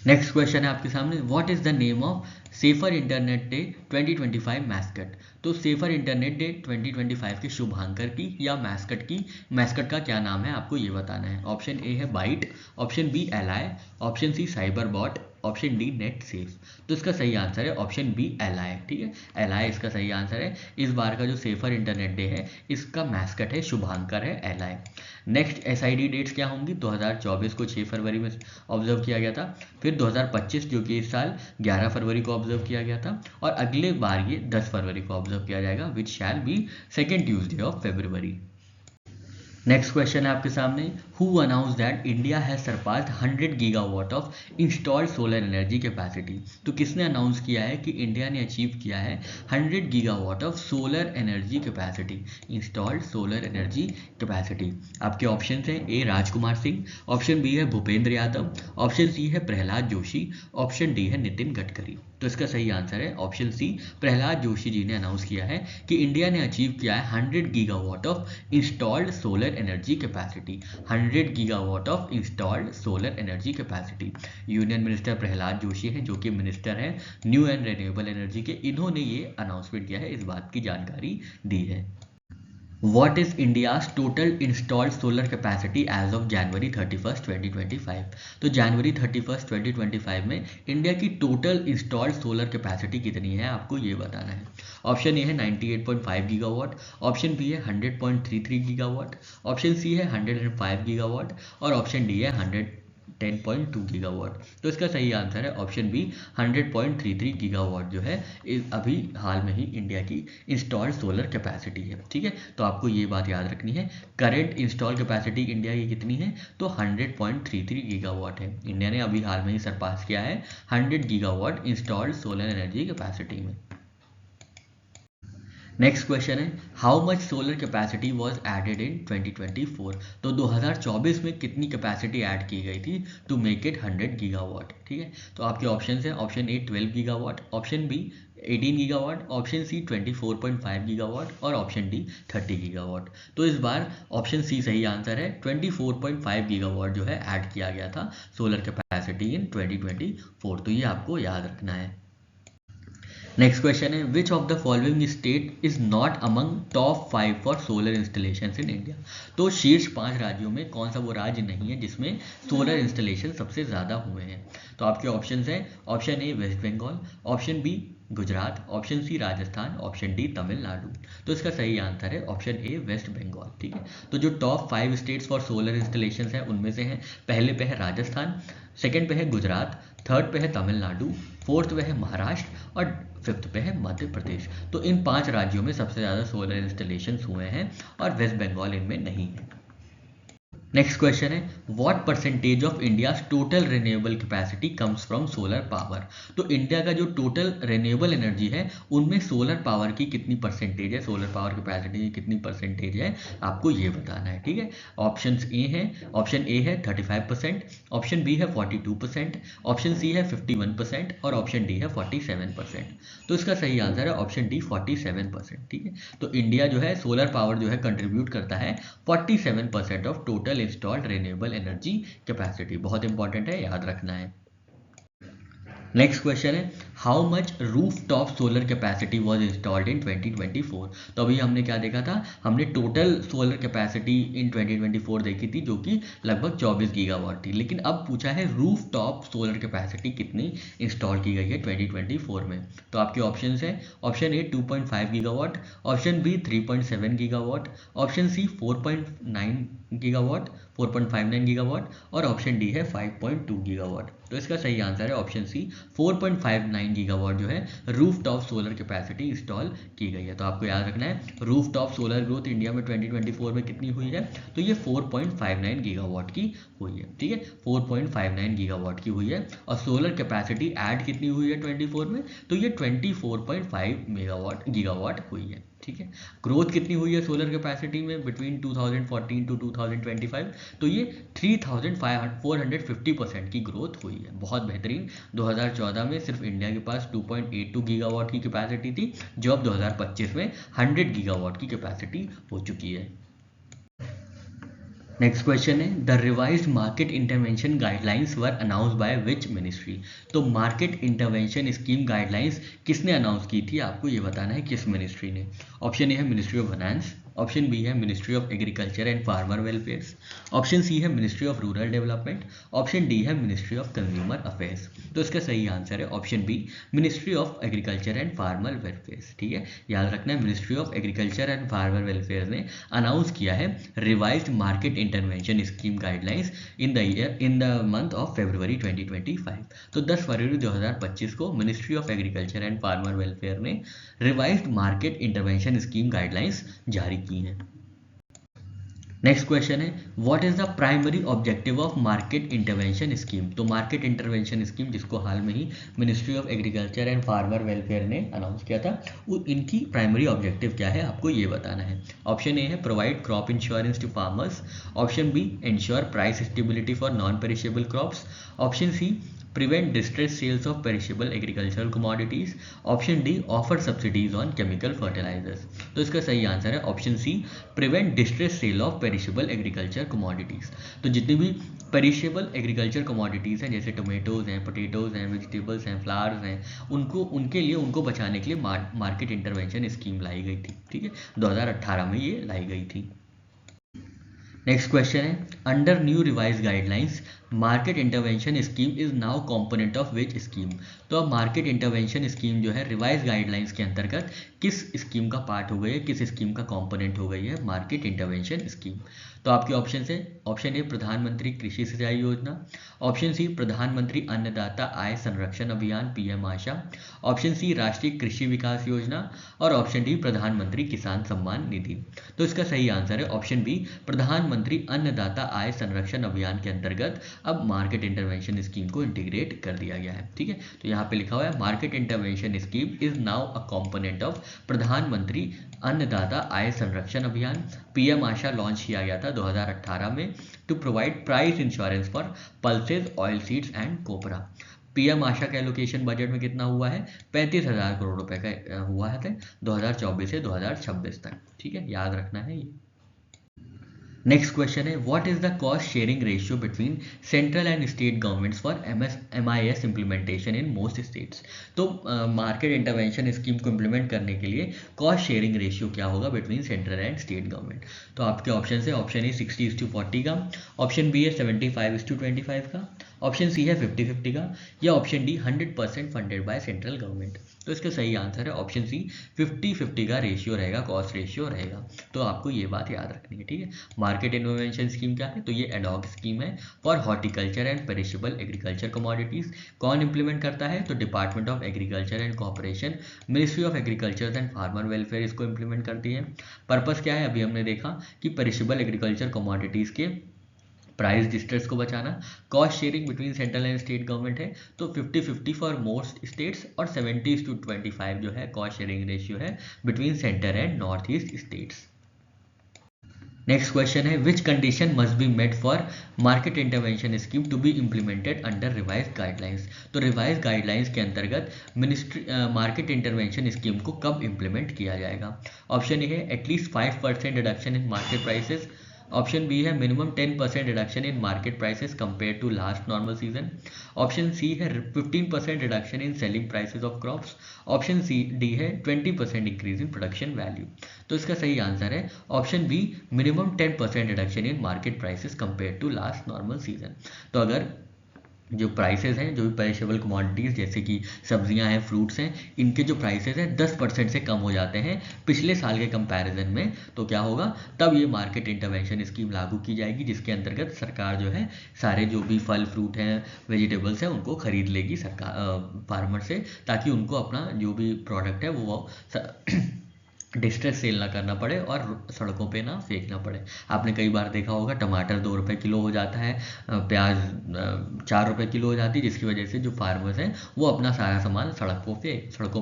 नेक्स्ट क्वेश्चन है आपके सामने, what is the name of safer internet day 2025 mascot? तो सेफर इंटरनेट डे 2025 के शुभांकर की या मैस्कट का क्या नाम है, आपको ये बताना है। ऑप्शन ए है byte, option B ally, option C cyber bot, option D net safe. तो इसका सही आंसर है ऑप्शन बी एलाई, ठीक है, एलाई इसका सही आंसर है। इस बार का जो सेफर इंटरनेट डे है इसका मैस्कट है शुभांकर है, एलाई। नेक्स्ट SID डेट्स क्या होंगी, 2024 को 6 फरवरी में ऑब्जर्व किया गया था, फिर 2025 जो कि इस साल 11 फरवरी को ऑब्जर्व किया गया था, और अगले बार ये 10 फरवरी को ऑब्जर्व किया जाएगा, which shall be second Tuesday of February. Next question है आपके सामने, who announce that India has surpassed 100 gigawatt of installed solar energy capacity? तो किसने अनाउंस किया है कि इंडिया ने अचीव किया है 100 gigawatt of solar energy capacity, installed solar energy capacity? आपके ऑप्शन हैं ए राजकुमार सिंह, ऑप्शन बी है भूपेंद्र यादव, ऑप्शन सी है प्रहलाद जोशी, ऑप्शन डी है नितिन गडकरी। तो इसका सही आंसर है ऑप्शन सी, प्रहलाद जोशी जी ने अनाउंस किया है कि इंडिया ने अचीव किया है 100 gigawatt of installed solar energy capacity, 100 gigawatt of installed solar energy capacity. Union minister Prahlad Joshi हैं जो कि मिनिस्टर हैं न्यू एंड रिन्यूएबल एनर्जी के, इन्होंने ये अनाउंसमेंट किया है, इस बात की जानकारी दी है। What is India's total installed solar capacity as of January 31st 2025? तो जनवरी 31st 2025 में इंडिया की टोटल इंस्टॉल्ड सोलर कैपेसिटी कितनी है, आपको ये बताना है। ऑप्शन ए है 98.5 गीगावाट, ऑप्शन बी है 100.33 गीगावाट, ऑप्शन सी है 105 गीगावाट और ऑप्शन डी है 110.2 गीगावाट। तो इसका सही आंसर है ऑप्शन बी 100.33 गीगावाट जो है अभी हाल में ही इंडिया की इंस्टॉल्ड सोलर कैपेसिटी है, ठीक है। तो आपको ये बात याद रखनी है, करेंट इंस्टॉल कैपेसिटी इंडिया की कितनी है, तो 100.33 गीगावाट है। इंडिया ने अभी हाल में ही सरपास किया है 100 gigawatt installed solar energy capacity में। नेक्स्ट क्वेश्चन है, how much solar capacity was added in 2024? तो 2024 में कितनी कैपेसिटी ऐड की गई थी टू मेक इट 100 गीगावाट, ठीक है। तो आपके ऑप्शन हैं, option A 12 gigawatt, option B 18 gigawatt, option C 24.5 gigawatt और ऑप्शन डी 30 गीगावाट। तो इस बार ऑप्शन सी सही आंसर है, 24.5 गीगावाट जो है ऐड किया गया था सोलर कैपेसिटी इन 2024। तो ये आपको याद रखना है। नेक्स्ट क्वेश्चन है, which of the following state is not among top 5 for solar installation in India? तो शीर्ष 5 राज्यों में कौन सा वो राज्य नहीं है जिसमें सोलर इंस्टॉलेशन सबसे ज़्यादा हुए हैं? तो आपके ऑप्शन हैं, option A West Bengal, option B Gujarat, option C Rajasthan, option D Tamil Nadu. तो इसका सही आंसर है ऑप्शन ए वेस्ट बंगाल, ठीक है। तो जो top 5 states for solar installation हैं उनमें से हैं, पहले पे है राजस्थान, सेकंड पे है गुजरात, थर्ड पे है तमिलनाडु, फोर्थ पे है महाराष्ट्र और फिफ्थ पे है मध्य प्रदेश। तो इन 5 राज्यों में सबसे ज़्यादा सोलर इंस्टॉलेशन हुए हैं और वेस्ट बंगाल इनमें नहीं है। नेक्स्ट क्वेश्चन है what percentage of India's total renewable capacity comes from solar power. तो इंडिया का जो टोटल रिन्यूएबल एनर्जी है उनमें सोलर पावर की कितनी परसेंटेज है, सोलर पावर कैपेसिटी की कितनी परसेंटेज है, आपको ये बताना है। ठीक है, ऑप्शन ए है 35%, ऑप्शन बी है 42%, ऑप्शन सी है 51% और ऑप्शन डी है 47%। तो इसका सही आंसर है ऑप्शन डी 47%। ठीक है, तो इंडिया जो है सोलर पावर जो है कंट्रीब्यूट करता है 47% of total installed renewable energy capacity. बहुत इंपॉर्टेंट है, याद रखना है। नेक्स्ट क्वेश्चन है how much roof top solar capacity was installed in 2024। तो अभी हमने क्या देखा था, हमने टोटल सोलर कैपेसिटी इन 2024 देखी थी जो कि लगभग 24 गीगावाट थी, लेकिन अब पूछा है रूफ टॉप सोलर कैपेसिटी कितनी इंस्टॉल की गई है 2024 में। तो आपके ऑप्शन है option A 2.5 gigawatt, option B 3.7 gigawatt, option C 4.9 gigawatt 4.59 gigawatt और ऑप्शन डी है 5.2 गीगावाट। तो इसका सही आंसर है ऑप्शन सी 4.59 गीगावाट जो है roof top solar capacity install की गई है। तो आपको याद रखना है roof top solar growth India में 2024 में कितनी हुई है, तो ये 4.59 गीगावाट की हुई है। ठीक है, 4.59 गीगावाट की हुई है और सोलर कैपेसिटी ऐड कितनी हुई है 24 में, तो ये 24.5 गीगावाट हुई है। ठीक है, ग्रोथ कितनी हुई है सोलर कैपेसिटी में बिटवीन 2014 टू 2025, तो ये 3450% की ग्रोथ हुई है, बहुत बेहतरीन। 2014 में सिर्फ इंडिया के पास 2.82 गीगावाट की कैपेसिटी थी, जो अब 2025 में 100 गीगावाट की कैपेसिटी हो चुकी है। नेक्स्ट क्वेश्चन है the revised market intervention guidelines were announce by which ministry. तो मार्केट इंटरवेंशन स्कीम गाइडलाइंस किसने अनाउंस की थी, आपको ये बताना है किस मिनिस्ट्री ने। ऑप्शन ए है ministry of finance, option B है ministry of agriculture and farmer welfare, option C है ministry of rural development, option D है मिनिस्ट्री ऑफ कंज्यूमर अफेयर्स। तो इसका सही आंसर है option B ministry of agriculture and farmer welfare. ठीक है, याद रखना है ministry of agriculture and farmer welfare ने अनाउंस किया है revised market intervention scheme guidelines in the month of February 2025। तो 10 फरवरी 2025 को ministry of agriculture and farmer welfare ने revised market intervention scheme guidelines जारी की हैं। नेक्स्ट क्वेश्चन है what is the primary objective of market intervention scheme. तो market intervention scheme जिसको हाल में ही ministry of agriculture and farmer welfare ने अनाउंस किया था, वो इनकी प्राइमरी ऑब्जेक्टिव क्या है, आपको ये बताना है। ऑप्शन ए है provide crop insurance to farmers, option B ensure price stability for non perishable crops, option C prevent distress sales of perishable agricultural commodities, option D offer subsidies on chemical fertilisers. तो इसका सही answer है option C prevent distress sale of perishable agriculture commodities. तो जितनी भी perishable agriculture commodities हैं जैसे tomatoes हैं, पोटैटोज हैं, वेजिटेबल्स हैं, फ्लावर्स हैं, उनके लिए उनको बचाने के लिए मार्केट इंटरवेंशन स्कीम लाई गई थी। ठीक है, 2018 में ये लाई गई थी। नेक्स्ट क्वेश्चन है under new revise guidelines market intervention scheme is now component of which scheme. तो अब मार्केट इंटरवेंशन स्कीम जो है रिवाइज गाइडलाइंस के अंतर्गत किस स्कीम का पार्ट हो गई है, किस स्कीम का कंपोनेंट हो गई है मार्केट इंटरवेंशन स्कीम। तो आपके ऑप्शन है ऑप्शन ए प्रधानमंत्री कृषि सिंचाई योजना, ऑप्शन सी प्रधानमंत्री अन्नदाता आय संरक्षण अभियान पीएम आशा, ऑप्शन सी राष्ट्रीय कृषि विकास योजना और ऑप्शन डी प्रधानमंत्री किसान सम्मान निधि। तो इसका सही आंसर है ऑप्शन बी प्रधानमंत्री अन्नदाता आय संरक्षण अभियान के अंतर्गत अब मार्केट इंटरवेंशन स्कीम को इंटीग्रेट कर दिया गया है। ठीक है, तो यहाँ पे लिखा हुआ है market intervention scheme is now a component of प्रधानमंत्री अन्नदाता आय संरक्षण अभियान। पीएम आशा लॉन्च किया गया था 2018 में to provide price insurance for pulses oil seeds and copra. PM Aasha का एलोकेशन बजट में कितना हुआ है, 35,000 करोड़ रुपए का हुआ है 2024 से 2026 तक। ठीक है, याद रखना है ये। नेक्स्ट क्वेश्चन है what is the cost sharing ratio between central and state governments for MIS implementation in most states. तो मार्केट इंटरवेंशन स्कीम को इम्प्लीमेंट करने के लिए कॉस्ट शेयरिंग रेशियो क्या होगा between central and state government. तो आपके ऑप्शन है ऑप्शन ए 60:40 का, ऑप्शन बी है 75:25 का, ऑप्शन सी है 50-50 का या option D 100% funded by central government. तो इसका सही आंसर है ऑप्शन सी 50-50 का रेशियो रहेगा, कॉस्ट रेशियो रहेगा। तो आपको ये बात याद रखनी है। ठीक है, मार्केट इंटरवेंशन स्कीम क्या है, तो ये एडॉक स्कीम है for horticulture and perishable agriculture commodities. कौन इंप्लीमेंट करता है, तो department of agriculture and corporation, ministry of agriculture and farmer welfare इसको इंप्लीमेंट करती है। पर्पस क्या है, अभी हमने देखा कि पेरिशेबल एग्रीकल्चर कमोडिटीज के प्राइस डिस्टर्स को बचाना, cost sharing between central and state government है तो 50-50 फॉर मोस्ट स्टेट्स, और 70:25 जो है कॉस्ट शेयरिंग रेशियो है between centre and north east states. Next question है which condition must be met for market intervention scheme to be implemented under revise guidelines. तो revise guidelines के अंतर्गत ministry market intervention scheme को कब implement किया जाएगा। Option A है at least 5% reduction in market prices, option B है minimum 10% reduction in market prices compare to last normal season, option C है 15% reduction in selling prices of crops, option C D है 20% increase in production value. तो इसका सही answer है option B minimum 10% reduction in market prices compare to last normal season. तो अगर जो prices हैं, जो भी पेरिशेबल कमोडिटीज़ जैसे कि सब्जियां हैं, फ्रूट्स हैं, इनके जो प्राइसेस हैं 10% से कम हो जाते हैं पिछले साल के कंपैरिजन में, तो क्या होगा, तब ये मार्केट इंटरवेंशन स्कीम लागू की जाएगी, जिसके अंतर्गत सरकार जो है सारे जो भी फल फ्रूट हैं, वेजिटेबल्स हैं, उनको खरीद लेगी सरकार फार्मर से, ताकि उनको अपना जो भी प्रोडक्ट है वो डिस्ट्रेस सेल ना करना पड़े और सड़कों पे ना फेंकना पड़े। आपने कई बार देखा होगा टमाटर 2 रुपये किलो हो जाता है, प्याज 4 रुपये किलो हो जाती है, जिसकी वजह से जो फार्मर्स हैं वो अपना सारा सामान सड़कों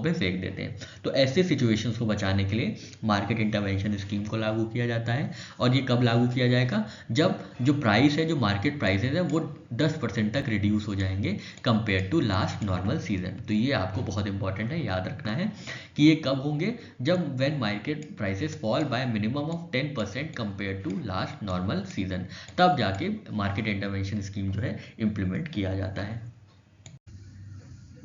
पे फेंक देते हैं। तो ऐसे सिचुएशंस को बचाने के लिए मार्केट इंटरवेंशन स्कीम को लागू किया जाता है। और ये कब लागू किया जाएगा, जब जो प्राइस है, जो मार्केट प्राइसेस है वो 10% तक रिड्यूस हो जाएंगे compare to last normal season. तो ये आपको बहुत इंपॉर्टेंट है, याद रखना है कि ये कब होंगे, जब when market prices fall by minimum of 10% compare to last normal season, तब जाके मार्केट इंटरवेंशन स्कीम जो है इम्प्लीमेंट किया जाता है।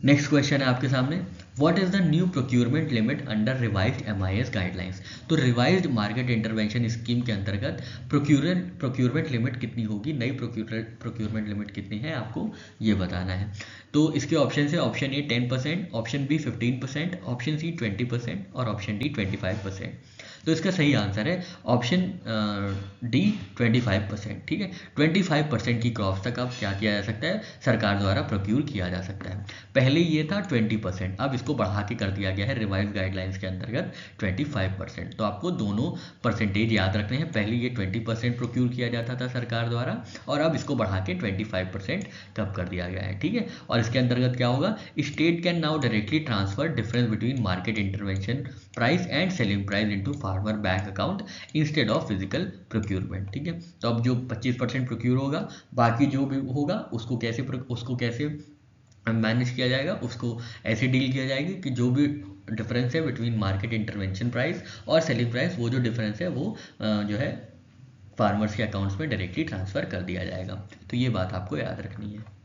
नेक्स्ट क्वेश्चन है आपके सामने, what is the new procurement limit under revised MIS guidelines. तो रिवाइज्ड मार्केट इंटरवेंशन स्कीम के अंतर्गत प्रोक्यूरमेंट लिमिट कितनी होगी, नई प्रोक्यूरमेंट लिमिट कितनी है, आपको ये बताना है। तो इसके ऑप्शन है, option A 10%, option B 15%, option C 20% और ऑप्शन डी 25%। तो इसका सही आंसर है ऑप्शन डी 25%। ठीक है, 25% की क्रॉप्स तक अब क्या किया जा सकता है, सरकार द्वारा प्रोक्यूर किया जा सकता है। पहले ये था 20%, अब इसको बढ़ा के कर दिया गया है रिवाइज गाइडलाइंस के अंतर्गत 25%। तो आपको दोनों परसेंटेज याद रखने हैं, पहले ये 20% प्रोक्यूर किया जाता था सरकार द्वारा, और अब इसको बढ़ा के 25% कब कर दिया गया है। ठीक है, और इसके अंतर्गत क्या होगा, state can now directly transfer difference between market intervention price and selling price into farmer bank account instead of physical procurement. ठीक है, तो अब जो 25% प्रोक्यूर होगा, बाकी जो भी होगा उसको कैसे मैनेज किया जाएगा, उसको ऐसे डील किया जाएगी कि जो भी डिफरेंस है बिटवीन मार्केट इंटरवेंशन प्राइस और सेलिंग प्राइस, वो जो डिफरेंस है वो जो है फार्मर्स के अकाउंट्स में डायरेक्टली ट्रांसफर कर दिया जाएगा। तो ये बात आपको याद रखनी है।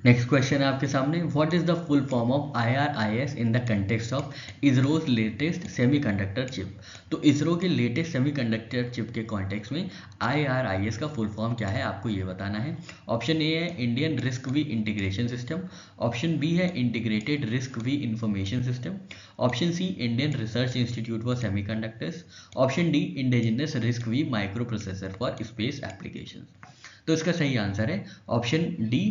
नेक्स्ट क्वेश्चन है आपके सामने, what is the full form of IRIS in the context of ISRO's latest semiconductor chip. तो इसरो के लेटेस्ट सेमीकंडक्टर चिप के कॉन्टेक्स्ट में IRIS का फुल फॉर्म क्या है, आपको ये बताना है। ऑप्शन ए है Indian RISC V integration system, option B है integrated RISC V information system, option C Indian research institute for semiconductors, option D indigenous RISC V microprocessor for space application. तो इसका सही answer है option D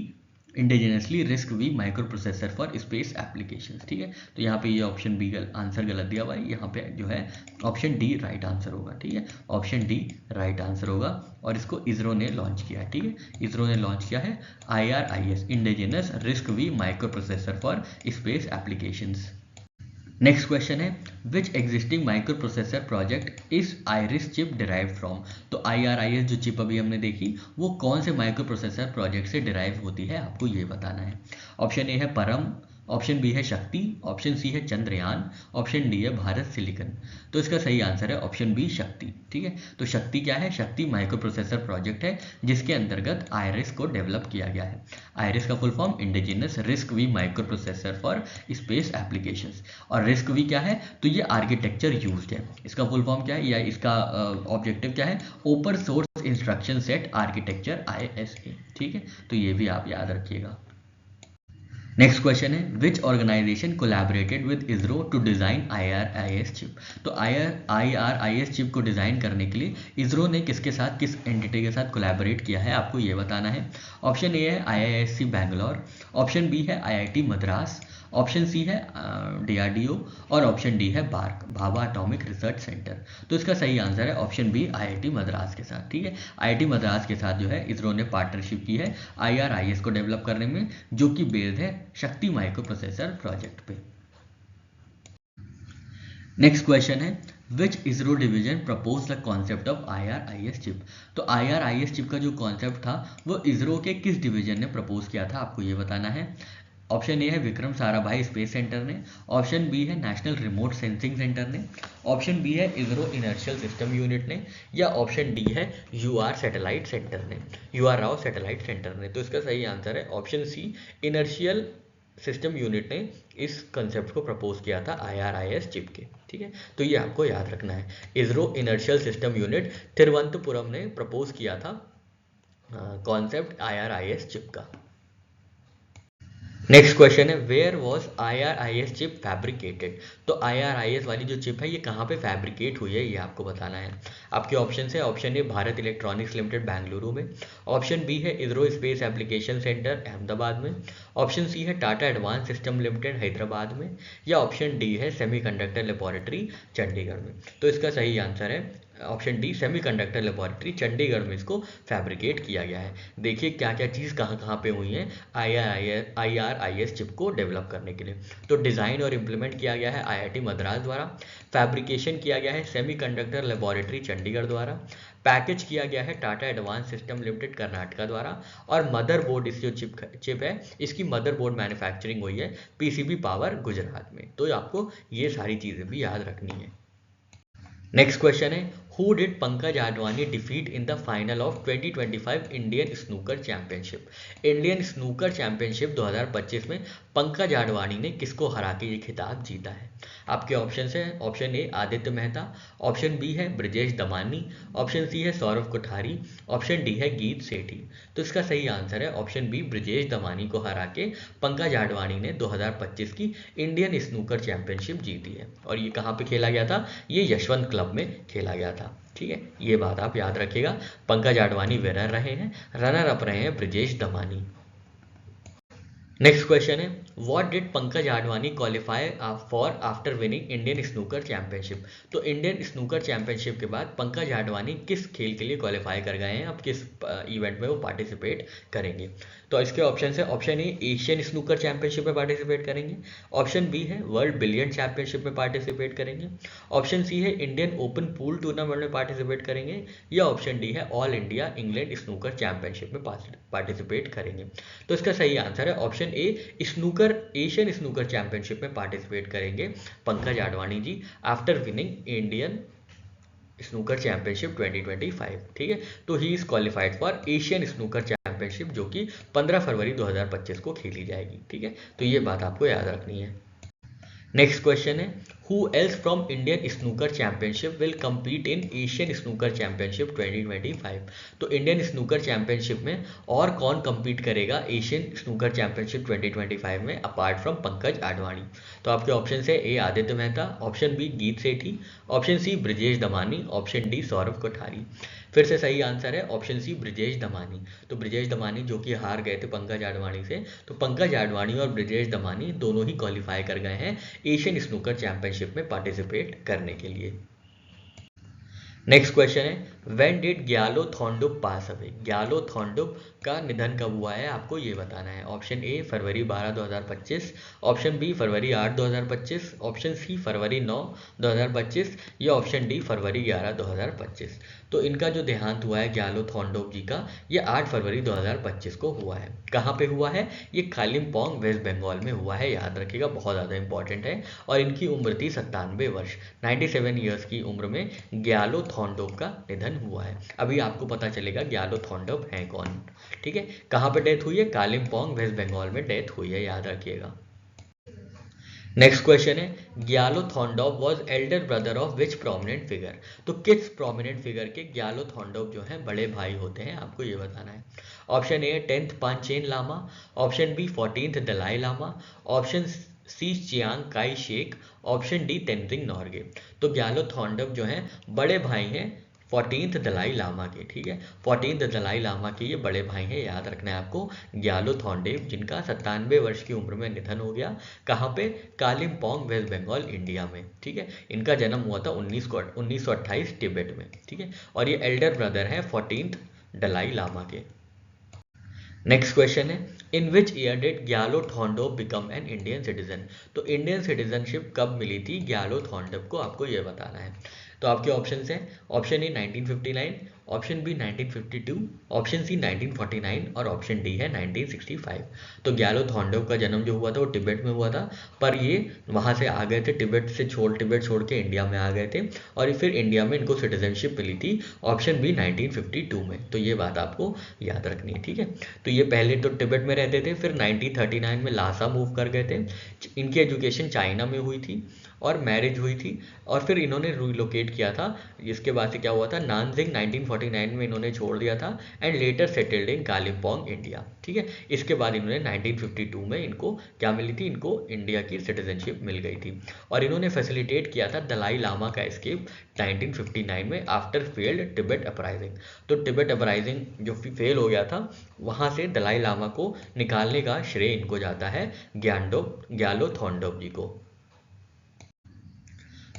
indigenously RISC V microprocessor for space applications. ठीक है, तो यहाँ पे ये ऑप्शन बी आंसर गलत दिया हुआ है, यहाँ पे जो है ऑप्शन डी राइट आंसर होगा। ठीक है, ऑप्शन डी राइट आंसर होगा, और इसको इसरो ने लॉन्च किया है। ठीक है, इसरो ने लॉन्च किया है IRIS indigenous RISC V microprocessor for space applications. Next question है, which existing microprocessor project is IRIS chip derive from. तो IRIS जो चिप अभी हमने देखी वो कौन से माइक्रो प्रोसेसर प्रोजेक्ट से डिराइव होती है, आपको ये बताना है। ऑप्शन ए है परम, ऑप्शन बी है शक्ति, ऑप्शन सी है चंद्रयान, ऑप्शन डी है भारत सिलिकन। तो इसका सही आंसर है ऑप्शन बी शक्ति। ठीक है, तो शक्ति क्या है, शक्ति माइक्रो प्रोसेसर प्रोजेक्ट है जिसके अंतर्गत आइरिस को डेवलप किया गया है। आइरिस का full form indigenous RISC V microprocessor for space applications, और रिस्क वी क्या है, तो ये आर्किटेक्चर यूज्ड है। इसका फुल फॉर्म क्या है या इसका ऑब्जेक्टिव क्या है, open source instruction set architecture ISA। ठीक है, तो ये भी आप याद रखिएगा। नेक्स्ट क्वेश्चन है, which organisation collaborated with ISRO to design IRIS chip. तो IRIS चिप को डिजाइन करने के लिए इसरो ने किसके साथ, किस एंटिटी के साथ कोलैबोरेट किया है, आपको ये बताना है। ऑप्शन ए है IISc बैंगलोर, ऑप्शन बी है IIT मद्रास, ऑप्शन सी है DRDO और ऑप्शन डी है BARC, Bhabha atomic research centre. तो इसका सही आंसर है ऑप्शन बी, IIT मद्रास के साथ। ठीक है, IIT मद्रास के साथ जो है इसरो ने पार्टनरशिप की है IRIS को डेवलप करने में, जो कि बेस्ड है शक्ति माइक्रो प्रोसेसर प्रोजेक्ट पे। नेक्स्ट क्वेश्चन है which ISRO division propose the concept of IRIS chip. तो IRIS चिप का जो कॉन्सेप्ट था वो इसरो के किस डिवीजन ने प्रपोज किया था, आपको ये बताना है। ऑप्शन ए है विक्रम साराभाई स्पेस सेंटर ने, ऑप्शन बी है नेशनल रिमोट सेंसिंग सेंटर ने, ऑप्शन बी है इसरो इनर्शियल सिस्टम यूनिट ने, या ऑप्शन डी है UR सैटेलाइट सेंटर ने, UR राव सैटेलाइट सेंटर ने। तो इसका सही आंसर है option C, inertial system unit ने इस कंसेप्ट को प्रपोज किया था IRIS चिप के। ठीक है, तो ये आपको याद रखना है, ISRO inertial system unit Thiruvananthapuram ने प्रपोज किया था कॉन्सेप्ट IRIS चिप का। नेक्स्ट क्वेश्चन है where was IRIS chip fabricated. तो IRIS वाली जो चिप है ये कहाँ पे फैब्रिकेट हुई है, ये आपको बताना है। आपके ऑप्शन है, ऑप्शन ए भारत इलेक्ट्रॉनिक्स लिमिटेड बेंगलुरु में, ऑप्शन बी है ISRO space application centre Ahmedabad में, ऑप्शन सी है Tata advance system limited Hyderabad में, या ऑप्शन डी है सेमीकंडक्टर लेबोरेटरी चंडीगढ़ में। तो इसका सही आंसर है option D, semiconductor laboratory Chandigarh में इसको फैब्रिकेट किया गया है। देखिए क्या क्या चीज़ कहाँ कहाँ पे हुई है IRIS चिप को डेवलप करने के लिए। तो डिज़ाइन और इम्प्लीमेंट किया गया है IIT मद्रास द्वारा, फैब्रिकेशन किया गया है सेमीकंडक्टर लेबोरेटरी चंडीगढ़ द्वारा, पैकेज किया गया है Tata advance system limited Karnataka द्वारा, और मदरबोर्ड इस जो चिप है इसकी मदरबोर्ड मैन्युफैक्चरिंग हुई है PCB पावर गुजरात में। तो आपको ये सारी चीज़ें भी याद रखनी है। नेक्स्ट क्वेश्चन है who did Pankaj Advani defeat in the final of 2025 Indian snooker championship. Indian snooker championship 2025 में पंकज आडवाणी ने किसको हरा के ये खिताब जीता है। आपके ऑप्शन है, option A Aditya Mehta, option B है ब्रजेश दमानी, ऑप्शन सी है सौरभ कोठारी, ऑप्शन डी है गीत सेठी। तो इसका सही आंसर है ऑप्शन बी, ब्रजेश दमानी को हरा के पंकज आडवाणी ने 2025 की इंडियन स्नूकर चैंपियनशिप जीती है। और ये कहाँ पे खेला गया था, ये यशवंत क्लब में खेला गया था। ठीक है, ये बात आप याद रखिएगा। पंकज आडवाणी विनर रहे हैं, रनर अप रहे हैं ब्रजेश दमानी। नेक्स्ट क्वेश्चन है what did Pankaj Advani qualify for after winning Indian snooker championship. तो इंडियन स्नूकर चैंपियनशिप के बाद पंकज आडवाणी किस खेल के लिए क्वालिफाई कर गए हैं, अब किस इवेंट में वो पार्टिसिपेट करेंगे। तो इसके ऑप्शन है, option A Asian snooker championship में पार्टिसिपेट करेंगे, ऑप्शन बी है वर्ल्ड बिलियर्ड चैंपियनशिप में पार्टिसिपेट करेंगे, ऑप्शन सी है इंडियन ओपन पूल टूर्नामेंट में पार्टिसिपेट करेंगे, या ऑप्शन डी है all India England snooker championship में पार्टिसिपेट करेंगे। तो इसका सही आंसर है option A, snooker Asian snooker championship में पार्टिसिपेट करेंगे Pankaj Advani ji after winning Indian snooker championship 2025। ठीक है, तो he is qualified for Asian snooker championship जो कि 15 फरवरी 2025 को खेली जाएगी। ठीक है, तो ये बात आपको याद रखनी है। नेक्स्ट क्वेश्चन है who else from Indian snooker championship will compete in Asian snooker championship 2025। तो इंडियन स्नूकर चैंपियनशिप में और कौन कम्पीट करेगा एशियन स्नूकर चैंपियनशिप 2025 में अपार्ट फ्रॉम पंकज आडवाणी। तो आपके ऑप्शन है A Aditya Mehta, option B Geet Sethi, option C Brijesh Damani, option D Sourav Kothari. फिर से सही आंसर है ऑप्शन सी ब्रजेश दमानी। तो ब्रजेश दमानी जो कि हार गए थे पंकज आडवाणी से, तो पंकज आडवाणी और ब्रजेश दमानी दोनों ही क्वालिफाई कर गए हैं एशियन स्नूकर चैंपियनशिप में पार्टिसिपेट करने के लिए। नेक्स्ट क्वेश्चन है when did Gyalo Thondup pass away. Gyalo Thondup का निधन कब हुआ है, आपको ये बताना है। Option A February 12 2025, option B February 8 2025, option C February 9 2025, या ऑप्शन डी फरवरी 11 2025। तो इनका जो देहांत हुआ है ग्यालो थोंडुप जी का, ये 8 फरवरी 2025 को हुआ है। कहाँ पे हुआ है, ये कालिम्पोंग वेस्ट बंगाल में हुआ है, याद रखिएगा, बहुत ज़्यादा इंपॉर्टेंट है। और इनकी उम्र थी 97 वर्ष, 97 ईयर्स की उम्र में ग्यालो थोंडुप का निधन हुआ है। अभी आपको पता चलेगा ग्यालो थोंडुप हैं कौन। ठीक है, कहाँ पे डेथ हुई है, कालिम्पोंग वेस्ट बंगाल में डेथ हुई है, याद रखिएगा। नेक्स्ट क्वेश्चन है Gyalo Thondup was elder brother of which prominent figure. तो किस प्रोमिनेंट फिगर के ग्यालो थोंडुप जो हैं बड़े भाई होते हैं, आपको ये बताना है। Option A 10th Panchen Lama, option B 14th Dalai Lama, option C Chiang Kai Shek, option D Tenzing Norgay. तो ग्यालो थोंडुप जो हैं बड़े भाई हैं 14th दलाई लामा के, ठीक है। 14th दलाई लामा के ये बड़े भाई हैं, याद रखना है आपको, ग्यालो थोंडेव, जिनका 97 वर्ष की उम्र में निधन हो गया। कहाँ पे? कालिम्पोंग, वेस्ट बंगाल, इंडिया में, ठीक है। इनका जन्म हुआ था 1928 तिब्बत में, ठीक है। और ये एल्डर ब्रदर हैं 14th दलाई लामा के। नेक्स्ट क्वेश्चन है, in which year did Gyalo Thondup become an Indian citizen. तो इंडियन सिटीजनशिप कब मिली थी ग्यालो थोंडोव को, आपको ये बताना है। तो आपके ऑप्शंस हैं, option A 1959, option B 1952, option C 1949 और ऑप्शन डी है 1965। तो ग्यालो थोंडोव का जन्म जो हुआ था वो तिब्बत में हुआ था, पर ये वहाँ से आ गए थे, तिब्बत छोड़ के इंडिया में आ गए थे, और फिर इंडिया में इनको सिटीजनशिप मिली थी ऑप्शन बी 1952 में। तो ये बात आपको याद रखनी है, ठीक है। तो ये पहले तो तिब्बत में रहते थे, फिर 1939 में लासा मूव कर गए थे। इनकी एजुकेशन चाइना में हुई थी और मैरिज हुई थी, और फिर इन्होंने रिलोकेट किया था। इसके बाद से क्या हुआ था, नानजिंग 1949 में इन्होंने छोड़ दिया था and later settled in Kalimpong, India, ठीक है। इसके बाद इन्होंने 1952 में इनको क्या मिली थी, इनको इंडिया की सिटीजनशिप मिल गई थी। और इन्होंने फैसिलिटेट किया था दलाई लामा का एस्केप 1959 में आफ्टर फेल्ड तिब्बत अपराइजिंग। तो तिब्बत अपराइजिंग जो फेल हो गया था, वहाँ से दलाई लामा को निकालने का श्रेय इनको जाता है ग्यालो थोंडोव जी को।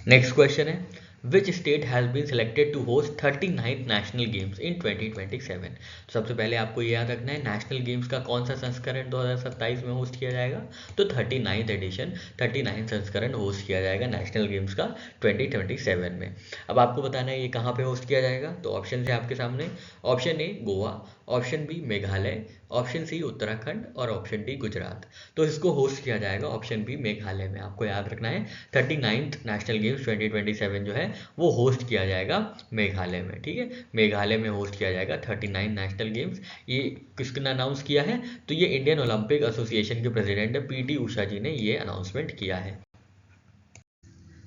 नेक्स्ट क्वेश्चन है, which state has been selected to host 39th national games in 2027। सबसे पहले आपको ये याद रखना है, नेशनल गेम्स का कौन सा संस्करण 2027 में होस्ट किया जाएगा, तो 39th एडिशन, 39th संस्करण होस्ट किया जाएगा नेशनल गेम्स का 2027 में। अब आपको बताना है ये कहाँ पे होस्ट किया जाएगा। तो ऑप्शन है आपके सामने, option A Goa, option B Meghalaya, option C Uttarakhand और ऑप्शन डी गुजरात। तो इसको होस्ट किया जाएगा ऑप्शन बी मेघालय में। आपको याद रखना है 39th नेशनल गेम्स 2027 जो है वो होस्ट किया जाएगा मेघालय में, ठीक है। मेघालय में होस्ट किया जाएगा 39 नेशनल गेम्स। ये किसने अनाउंस किया है, तो ये इंडियन ओलंपिक एसोसिएशन के प्रेसिडेंट पीटी उषा जी ने ये अनाउंसमेंट किया है।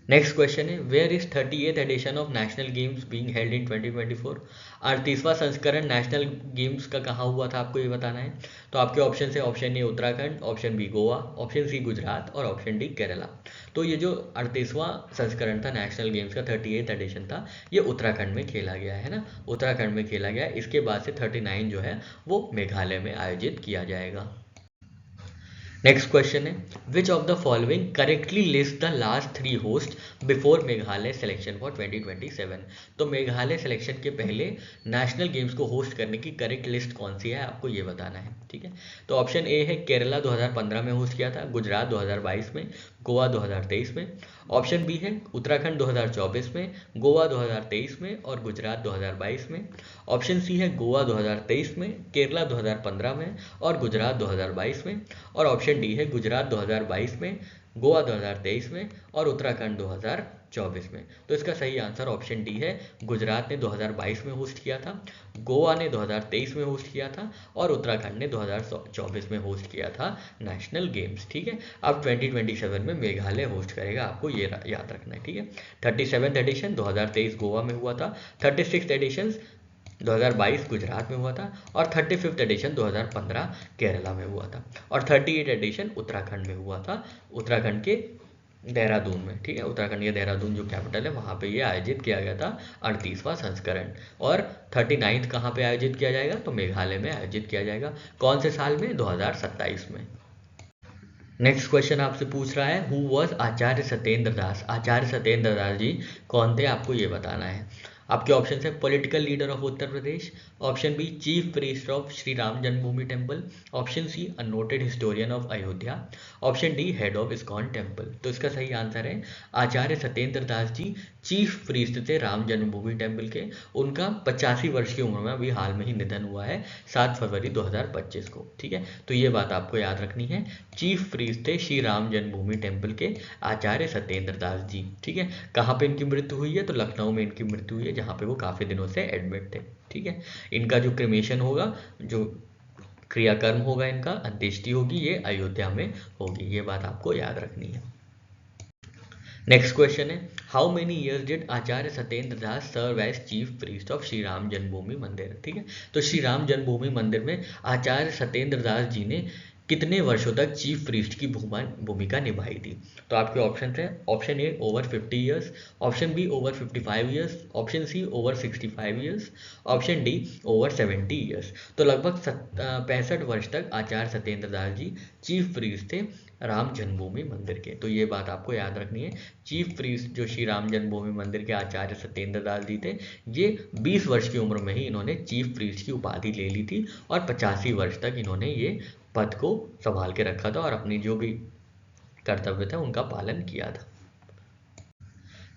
नेक्स्ट क्वेश्चन है, where is 38th edition of national games being held in 2024। 38वां संस्करण नेशनल गेम्स का कहाँ हुआ था, आपको ये बताना है। तो आपके ऑप्शन है, option A Uttarakhand, option B Goa, option C Gujarat और ऑप्शन डी केरला। तो ये जो 38वां संस्करण था नेशनल गेम्स का, 38th एडिशन था, ये उत्तराखंड में खेला गया है ना, उत्तराखंड में खेला गया। इसके बाद से 39 जो है वो मेघालय में आयोजित किया जाएगा। नेक्स्ट क्वेश्चन है, which of the following correctly list the last 3 host before Meghalaya selection for 2027। तो मेघालय सिलेक्शन के पहले नेशनल गेम्स को होस्ट करने की करेक्ट लिस्ट कौन सी है, आपको ये बताना है, ठीक है। तो ऑप्शन ए है केरला 2015 में होस्ट किया था, गुजरात 2022 में, गोवा 2023 में। ऑप्शन बी है उत्तराखंड 2024 में, गोवा 2023 में और गुजरात 2022 में। ऑप्शन सी है गोवा 2023 में, केरला 2015 में और गुजरात 2022 में। और ऑप्शन डी है गुजरात 2022 में, गोवा 2023 में और उत्तराखंड 2024 में। तो इसका सही आंसर ऑप्शन डी है, गुजरात ने 2022 में होस्ट किया था, गोवा ने 2023 में होस्ट किया था और उत्तराखंड ने 2024 में होस्ट किया था नेशनल गेम्स, ठीक है। अब 2027 में मेघालय होस्ट करेगा, आपको ये याद रखना है, ठीक है। 37th एडिशन 2023 गोवा में हुआ था, 36th एडिशन 2022 गुजरात में हुआ था और 35th एडिशन 2015 केरला में हुआ था और 38th एडिशन उत्तराखंड में हुआ था, उत्तराखंड के देहरादून में, ठीक है। उत्तराखंड के देहरादून जो कैपिटल है वहाँ पे ये आयोजित किया गया था 38वां संस्करण। और 39th कहाँ पे आयोजित किया जाएगा, तो मेघालय में आयोजित किया जाएगा। कौन से साल में, 2027 में। नेक्स्ट क्वेश्चन आपसे पूछ रहा है, हु वॉज आचार्य सत्येंद्र दास। आचार्य सत्येंद्र दास जी कौन थे, आपको ये बताना है। आपके ऑप्शन है, political leader of Uttar Pradesh, option B chief priest of Shri Ram Janmabhoomi temple, option C a noted historian of Ayodhya, option D head of ISKCON temple. तो इसका सही आंसर है आचार्य सत्येंद्र दास जी चीफ प्रीस्ट थे राम जन्मभूमि टेम्पल के। उनका 85 वर्ष की उम्र में अभी हाल में ही निधन हुआ है 7 फरवरी 2025 को, ठीक है। तो ये बात आपको याद रखनी है, चीफ प्रीस्ट थे श्री राम जन्मभूमि टेम्पल के आचार्य सत्येंद्र दास जी, ठीक है। कहाँ पे इनकी मृत्यु हुई है, तो लखनऊ में इनकी मृत्यु हुई है, जहाँ पे वो काफ़ी दिनों से एडमिट थे, ठीक है। इनका जो क्रिमेशन होगा, जो क्रियाकर्म होगा, इनका अंत्येष्टि होगी, ये अयोध्या में होगी। ये बात आपको याद रखनी है। नेक्स्ट क्वेश्चन है, how many years did Acharya Satyendra Das serve as chief priest of Shri Ram Janmabhoomi Mandir, ठीक है। तो श्री राम जन्मभूमि मंदिर में आचार्य सत्येंद्र दास जी ने कितने वर्षों तक चीफ प्रीस्ट की भूमिका निभाई थी? तो आपके ऑप्शन है, option A over 50 years, option B over 55 years, option C over 65 years, option D over 70 years. तो लगभग 65 वर्ष तक आचार्य सत्येंद्र दास जी चीफ प्रीस्ट थे राम जन्मभूमि मंदिर के। तो ये बात आपको याद रखनी है, चीफ प्रीस्ट जो श्री राम जन्मभूमि मंदिर के आचार्य सत्येंद्र दास जी थे, ये 20 वर्ष की उम्र में ही इन्होंने चीफ प्रीस्ट की उपाधि ले ली थी और 85 वर्ष तक इन्होंने ये पद को संभाल के रखा था और अपनी जो भी कर्तव्य था उनका पालन किया था।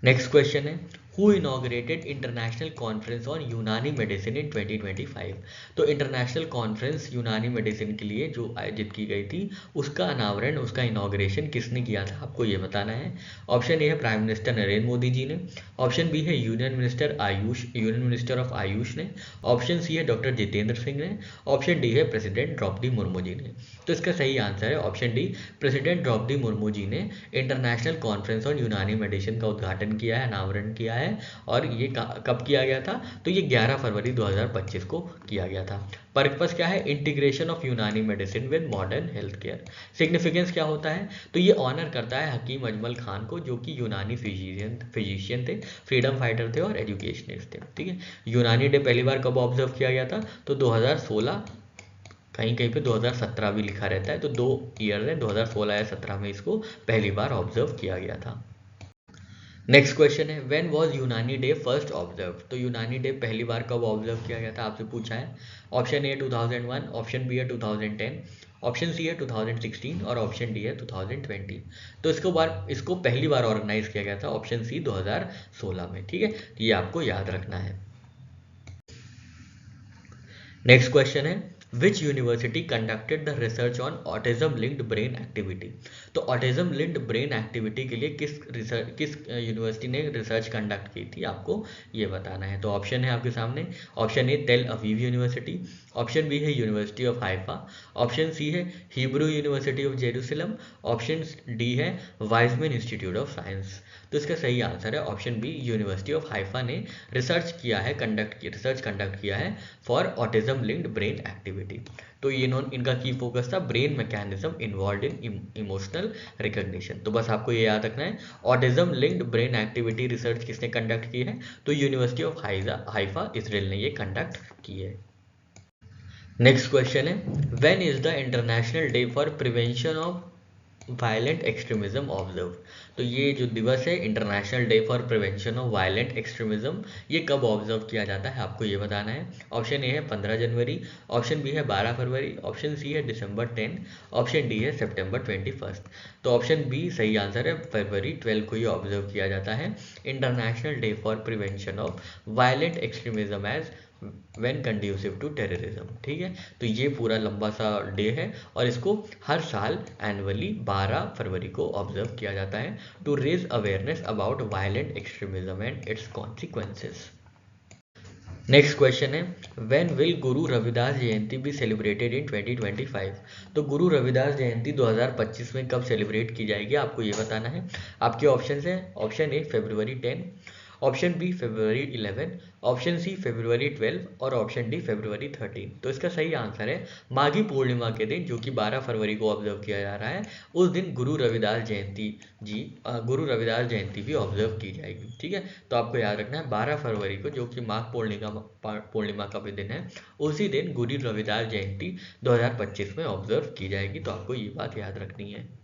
नेक्स्ट क्वेश्चन है, who inaugurated international conference on Unani medicine in 2025? तो इंटरनेशनल कॉन्फ्रेंस यूनानी मेडिसिन के लिए जो आयोजित की गई थी, उसका अनावरण, उसका इनॉग्रेशन किसने किया था, आपको ये बताना है। ऑप्शन ए है प्राइम मिनिस्टर नरेंद्र मोदी जी ने, ऑप्शन बी है यूनियन मिनिस्टर ऑफ आयुष ने, ऑप्शन सी है डॉक्टर जितेंद्र सिंह ने, ऑप्शन डी है प्रेसिडेंट द्रौपदी मुर्मू जी ने। तो इसका सही आंसर है option D, president Droupadi Murmu ji ने international conference on Unani medicine का उद्घाटन किया है, अनावरण किया है। और ये कब किया गया था? तो ये 11 फरवरी 2025 को किया गया था। पर्पस क्या है? Integration of Unani medicine with modern health care. Significance क्या होता है? तो ये ऑनर करता है हकीम अजमल खान को, जो कि यूनानी फिजिशियन थे, फ्रीडम फाइटर थे और एजुकेशनिस्ट थे। ठीक है, यूनानी डे पहली बार कब ऑब्जर्व किया गया था? तो 2016, कहीं कहीं पे 2017 भी लिखा रहता है, तो 2 ईयर है, 2016 या 17 में इसको पहली बार ऑब्जर्व किया गया था। नेक्स्ट क्वेश्चन है, व्हेन वाज यूनानी डे फर्स्ट ऑब्जर्व? तो यूनानी डे पहली बार कब ऑब्जर्व किया गया था, आपसे पूछा है। ऑप्शन ए 2001, ऑप्शन बी है 2010, ऑप्शन सी है 2016 और ऑप्शन डी है 2020। तो इसको पहली बार ऑर्गेनाइज किया गया था, ऑप्शन सी 2016 में। ठीक है, तो ये आपको याद रखना है। नेक्स्ट क्वेश्चन है, which university conducted the research on autism linked brain activity? तो ऑटिज्म लिंक्ड ब्रेन एक्टिविटी के लिए किस यूनिवर्सिटी ने रिसर्च कंडक्ट की थी, आपको ये बताना है। तो ऑप्शन है आपके सामने, option A Tel Aviv university, option B है university of Haifa, option C है Hebrew university of Jerusalem, option D है वाइजमैन इंस्टीट्यूट ऑफ साइंस। तो इसका सही आंसर है option B, university of Haifa ने रिसर्च कंडक्ट किया है for autism linked brain activity. तो ये इनका की फोकस था brain mechanism involve in emotional recognition. तो बस आपको ये याद रखना है, autism linked brain activity research किसने कंडक्ट की है? तो यूनिवर्सिटी ऑफ हाइफा इजराइल ने ये कंडक्ट की है। नेक्स्ट क्वेश्चन है, when is the international day for prevention of violent extremism observe? तो ये जो दिवस है, international day for prevention of violent extremism, ये कब ऑब्जर्व किया जाता है, आपको ये बताना है। ऑप्शन ए है 15 जनवरी, ऑप्शन बी है 12 फरवरी, ऑप्शन सी है दिसंबर 10, ऑप्शन डी है सितंबर 21। तो ऑप्शन बी सही आंसर है, फरवरी 12 को ये ऑब्जर्व किया जाता है, international day for prevention of violent extremism as when conducive to terrorism. ठीक है, तो ये पूरा लंबा सा डे है और इसको हर साल एनुअली 12 फरवरी को ऑब्जर्व किया जाता है to raise awareness about violent extremism and its consequences. Next question है, when will Guru Ravidas Jayanti be celebrated in 2025? तो गुरु रविदास जयंती 2025 में कब सेलिब्रेट की जाएगी, आपको ये बताना है। आपके ऑप्शन है, option A February 10, option B February 11, option C February 12 और ऑप्शन डी फरवरी 13। तो इसका सही आंसर है माघी पूर्णिमा के दिन, जो कि 12 फरवरी को ऑब्जर्व किया जा रहा है, उस दिन गुरु रविदास जयंती भी ऑब्जर्व की जाएगी। ठीक है, तो आपको याद रखना है 12 फरवरी को, जो कि माघ पूर्णिमा का भी दिन है, उसी दिन गुरु रविदास जयंती 2025 में ऑब्जर्व की जाएगी। तो आपको ये बात याद रखनी है।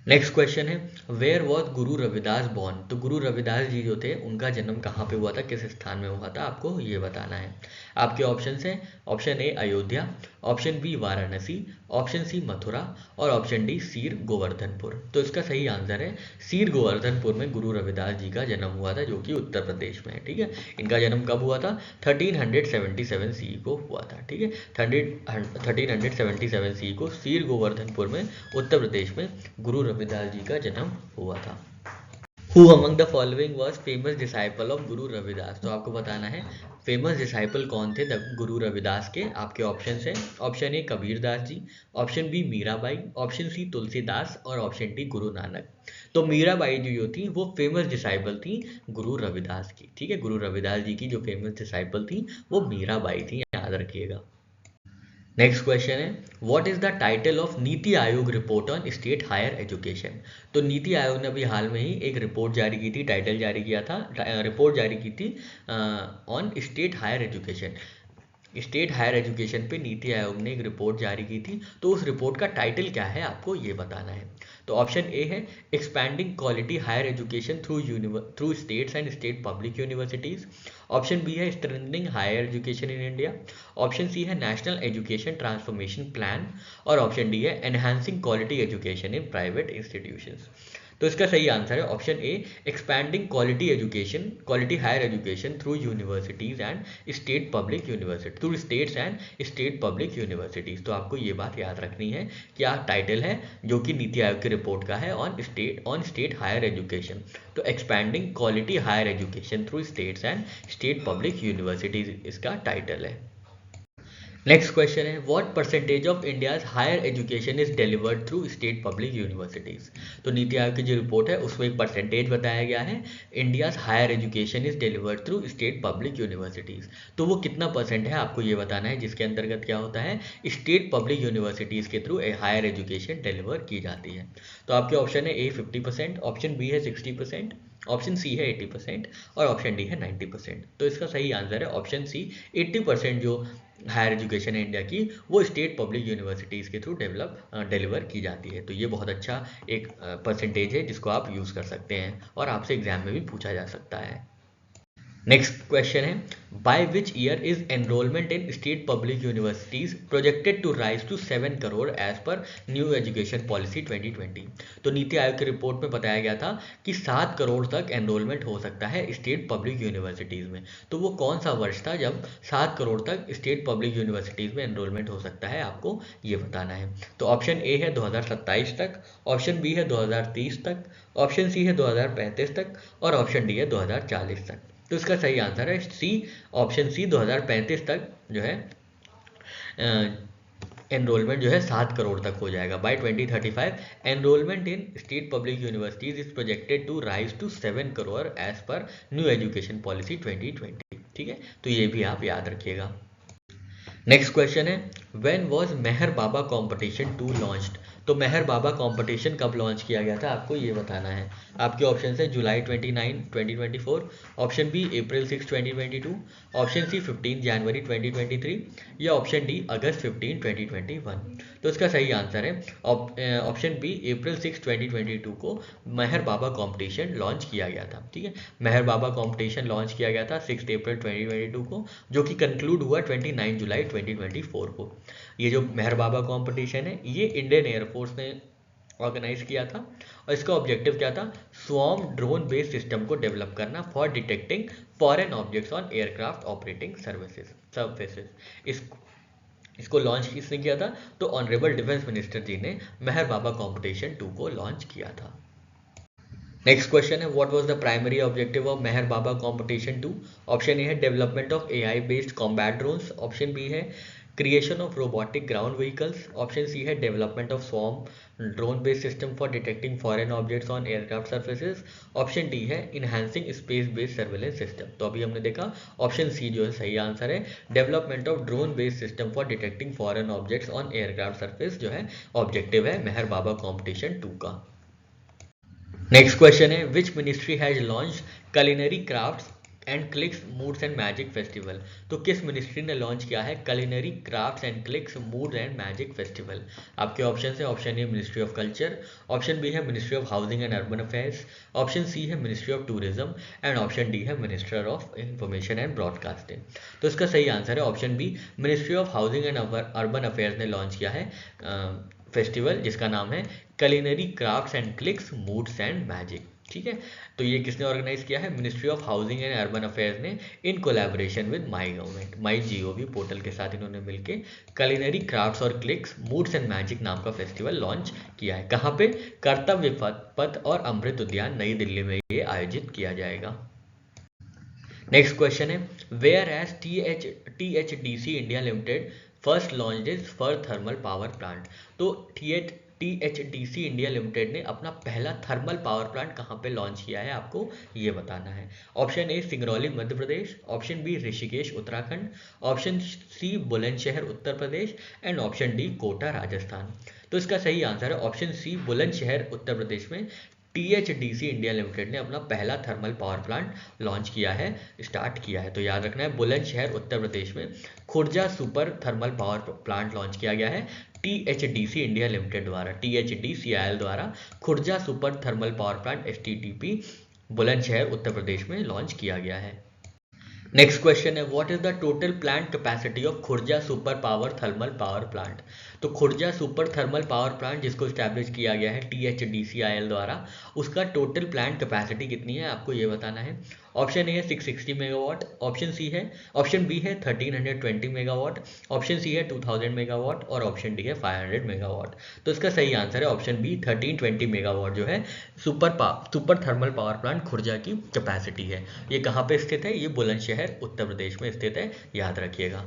नेक्स्ट क्वेश्चन है, where was Guru Ravidas born? तो गुरु रविदास जी जो थे, उनका जन्म कहाँ पे हुआ था, किस स्थान में हुआ था, आपको ये बताना है। आपके ऑप्शन हैं, option A Ayodhya, option B Varanasi, option C Mathura और ऑप्शन डी सीर गोवर्धनपुर। तो इसका सही आंसर है सीर गोवर्धनपुर में गुरु रविदास जी का जन्म हुआ था, जो कि उत्तर प्रदेश में है। ठीक है, इनका जन्म कब हुआ था? 1377 सी को हुआ था। ठीक है, 1377 सी को सीर गोवर्धनपुर में उत्तर प्रदेश में गुरु रविदास जी का जन्म हुआ था। Who among the following was famous disciple of Guru Ravidas? तो आपको बताना है फेमस डिसाइपल कौन थे गुरु रविदास के। आपके ऑप्शन है, option A Kabir Das ji, option B Mirabai, option C Tulsidas और ऑप्शन डी गुरु नानक। तो मीराबाई जो थी वो फेमस डिसाइपल थी गुरु रविदास की। ठीक है, गुरु रविदास जी की जो फेमस डिसाइपल थी वो मीराबाई थी, याद रखिएगा। नेक्स्ट क्वेश्चन है, what is the title of NITI Aayog report on state higher education. तो नीति आयोग ने अभी हाल में ही एक रिपोर्ट जारी की थी, टाइटल जारी किया था, रिपोर्ट जारी की थी on state higher education. State higher education पे नीति आयोग ने एक रिपोर्ट जारी की थी, तो उस रिपोर्ट का टाइटल क्या है आपको ये बताना है। तो ऑप्शन ए है expanding quality higher education through states and state public universities. Option B है strengthening higher education in India. Option C है नेशनल एजुकेशन ट्रांसफॉर्मेशन प्लान। और ऑप्शन डी है enhancing quality education in private institutions. तो इसका सही answer है option A, expanding quality education, quality higher education through universities and state public university, through states and state public universities. तो आपको ये बात याद रखनी है, क्या टाइटल है जो कि नीति आयोग की रिपोर्ट का है ऑन स्टेट हायर एजुकेशन। तो expanding quality higher education through states and state public universities इसका टाइटल है। नेक्स्ट क्वेश्चन है, what percentage of India's higher education is delivered through state public universities. तो नीति आयोग की जो रिपोर्ट है उसमें एक परसेंटेज बताया गया है, India's higher education is delivered through state public universities. तो वो कितना परसेंट है आपको ये बताना है, जिसके अंतर्गत क्या होता है, स्टेट पब्लिक यूनिवर्सिटीज के थ्रू हायर एजुकेशन डिलीवर की जाती है। तो आपके ऑप्शन है ए 50%, ऑप्शन बी है 60%, ऑप्शन सी है 80% और ऑप्शन डी है 90%। तो इसका सही आंसर है ऑप्शन सी, 80% जो हायर एजुकेशन है इंडिया की वो स्टेट पब्लिक यूनिवर्सिटीज़ के थ्रू डिलीवर की जाती है। तो ये बहुत अच्छा एक परसेंटेज है जिसको आप यूज़ कर सकते हैं और आपसे एग्जाम में भी पूछा जा सकता है। नेक्स्ट क्वेश्चन है, by which year is enrolment in state public universities projected to rise to 7 crore as per new education policy 2020। तो नीति आयोग की रिपोर्ट में बताया गया था कि 7 करोड़ तक एनरोलमेंट हो सकता है स्टेट पब्लिक यूनिवर्सिटीज़ में। तो वो कौन सा वर्ष था जब 7 करोड़ तक स्टेट पब्लिक यूनिवर्सिटीज़ में एनरोलमेंट हो सकता है, आपको ये बताना है। तो ऑप्शन ए है 2027 तक, ऑप्शन बी है 2030 तक, ऑप्शन सी है 2035 तक और ऑप्शन डी है 2040 तक। तो इसका सही आंसर है सी, ऑप्शन सी, 2035 तक जो है एनरोलमेंट जो है 7 करोड़ तक हो जाएगा। By 2035 enrolment in state public universities is projected to rise to 7 crore as per new education policy 2020। ठीक है, तो ये भी आप याद रखिएगा। नेक्स्ट क्वेश्चन है, when was Meher Baba competition 2 launched. तो मेहर बाबा कंपटीशन कब लॉन्च किया गया था आपको ये बताना है। आपके ऑप्शन है जुलाई 29 2024, ऑप्शन बी अप्रैल 6 2022, ऑप्शन सी 15 जनवरी 2023 या ऑप्शन डी अगस्त 15 2021। तो इसका सही आंसर है ऑप्शन बी अप्रैल 6 2022 को मेहर बाबा कंपटीशन लॉन्च किया गया था। ठीक है, मेहर बाबा कंपटीशन लॉन्च किया गया था 6 अप्रैल 2022 को, जो कि कंक्लूड हुआ 29 जुलाई 2024 को। ये जो मेहर बाबा कंपटीशन है ये इंडियन एयरफोर्स ने ऑर्गेनाइज किया था और इसका ऑब्जेक्टिव क्या था, स्वॉर्म ड्रोन बेस्ड सिस्टम को डेवलप करना for detecting foreign objects on aircraft operating services. इसको लॉन्च किसने किया था, तो ऑनरेबल डिफेंस मिनिस्टर जी ने मेहर बाबा कंपटीशन 2 को लॉन्च किया था। नेक्स्ट क्वेश्चन है, what was the primary objective of Mehar Baba competition 2। Option A है development of AI based combat drones, option B है creation of robotic ground vehicles, option C है development of swarm drone based system for detecting foreign objects on aircraft surfaces, option D है enhancing space based surveillance system. तो अभी हमने देखा option C जो है सही आंसर है, development of drone based system for detecting foreign objects on aircraft surface जो है ऑब्जेक्टिव है मेहर बाबा कॉम्पिटिशन 2 का। नेक्स्ट क्वेश्चन है, which ministry has launch culinary crafts and clicks moods and magic festival. तो किस मिनिस्ट्री ने लॉन्च किया है culinary crafts and clicks mood and magic festival. आपके ऑप्शन है, option A ministry of culture, option B है ministry of housing and urban affairs, option C है ministry of tourism and option D है minister of information and broadcasting. तो इसका सही answer है option B, ministry of housing and urban affairs ने launch किया है फेस्टिवल जिसका नाम है culinary crafts and clicks moods and magic. ठीक है, तो ये किसने ऑर्गेनाइज किया है, ministry of housing and urban affairs ने in collaboration with my government, my gov portal के साथ इन्होंने मिलकर कलिनरी क्राफ्ट्स और क्लिक्स मूड्स एंड मैजिक नाम का फेस्टिवल लॉन्च किया है। कहाँ पे, कर्तव्य पथ और अमृत उद्यान नई दिल्ली में ये आयोजित किया जाएगा। नेक्स्ट क्वेश्चन है, where as THDC India limited first launch is for thermal power plant. तो THDC इंडिया लिमिटेड ने अपना पहला थर्मल पावर प्लांट कहाँ पे लॉन्च किया है, आपको ये बताना है। Option A Singrauli Madhya Pradesh, option B Rishikesh Uttarakhand, option C Bulandshahr Uttar Pradesh and option D Kota Rajasthan. तो इसका सही आंसर है ऑप्शन सी बुलंदशहर उत्तर प्रदेश में THDC इंडिया लिमिटेड ने अपना पहला थर्मल पावर प्लांट लॉन्च किया है, स्टार्ट किया है। तो याद रखना है बुलंदशहर उत्तर प्रदेश में Khurja super thermal power plant launch किया गया है THDC इंडिया लिमिटेड द्वारा, THDCIL द्वारा Khurja super thermal power plant STTP Bulandshahr Uttar Pradesh में लॉन्च किया गया है। नेक्स्ट क्वेश्चन है what is the total plant capacity of Khurja super power thermal power plant. तो Khurja super thermal power plant जिसको स्टैब्लिश किया गया है THDCIL द्वारा, उसका टोटल प्लांट कैपेसिटी कितनी है, आपको ये बताना है। ऑप्शन ए है 660 मेगावाट, ऑप्शन बी है 1320 मेगावाट, ऑप्शन सी है 2000 मेगावाट और ऑप्शन डी है 500 मेगावाट। तो इसका सही आंसर है ऑप्शन बी 1320 मेगावाट जो है super thermal power plant Khurja की कैपेसिटी है। ये कहाँ पे स्थित है, ये बुलंदशहर उत्तर प्रदेश में स्थित है, याद रखिएगा।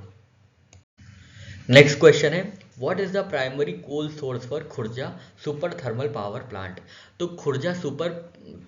नेक्स्ट क्वेश्चन है what is the primary coal source for Khurja super thermal power plant. तो Khurja super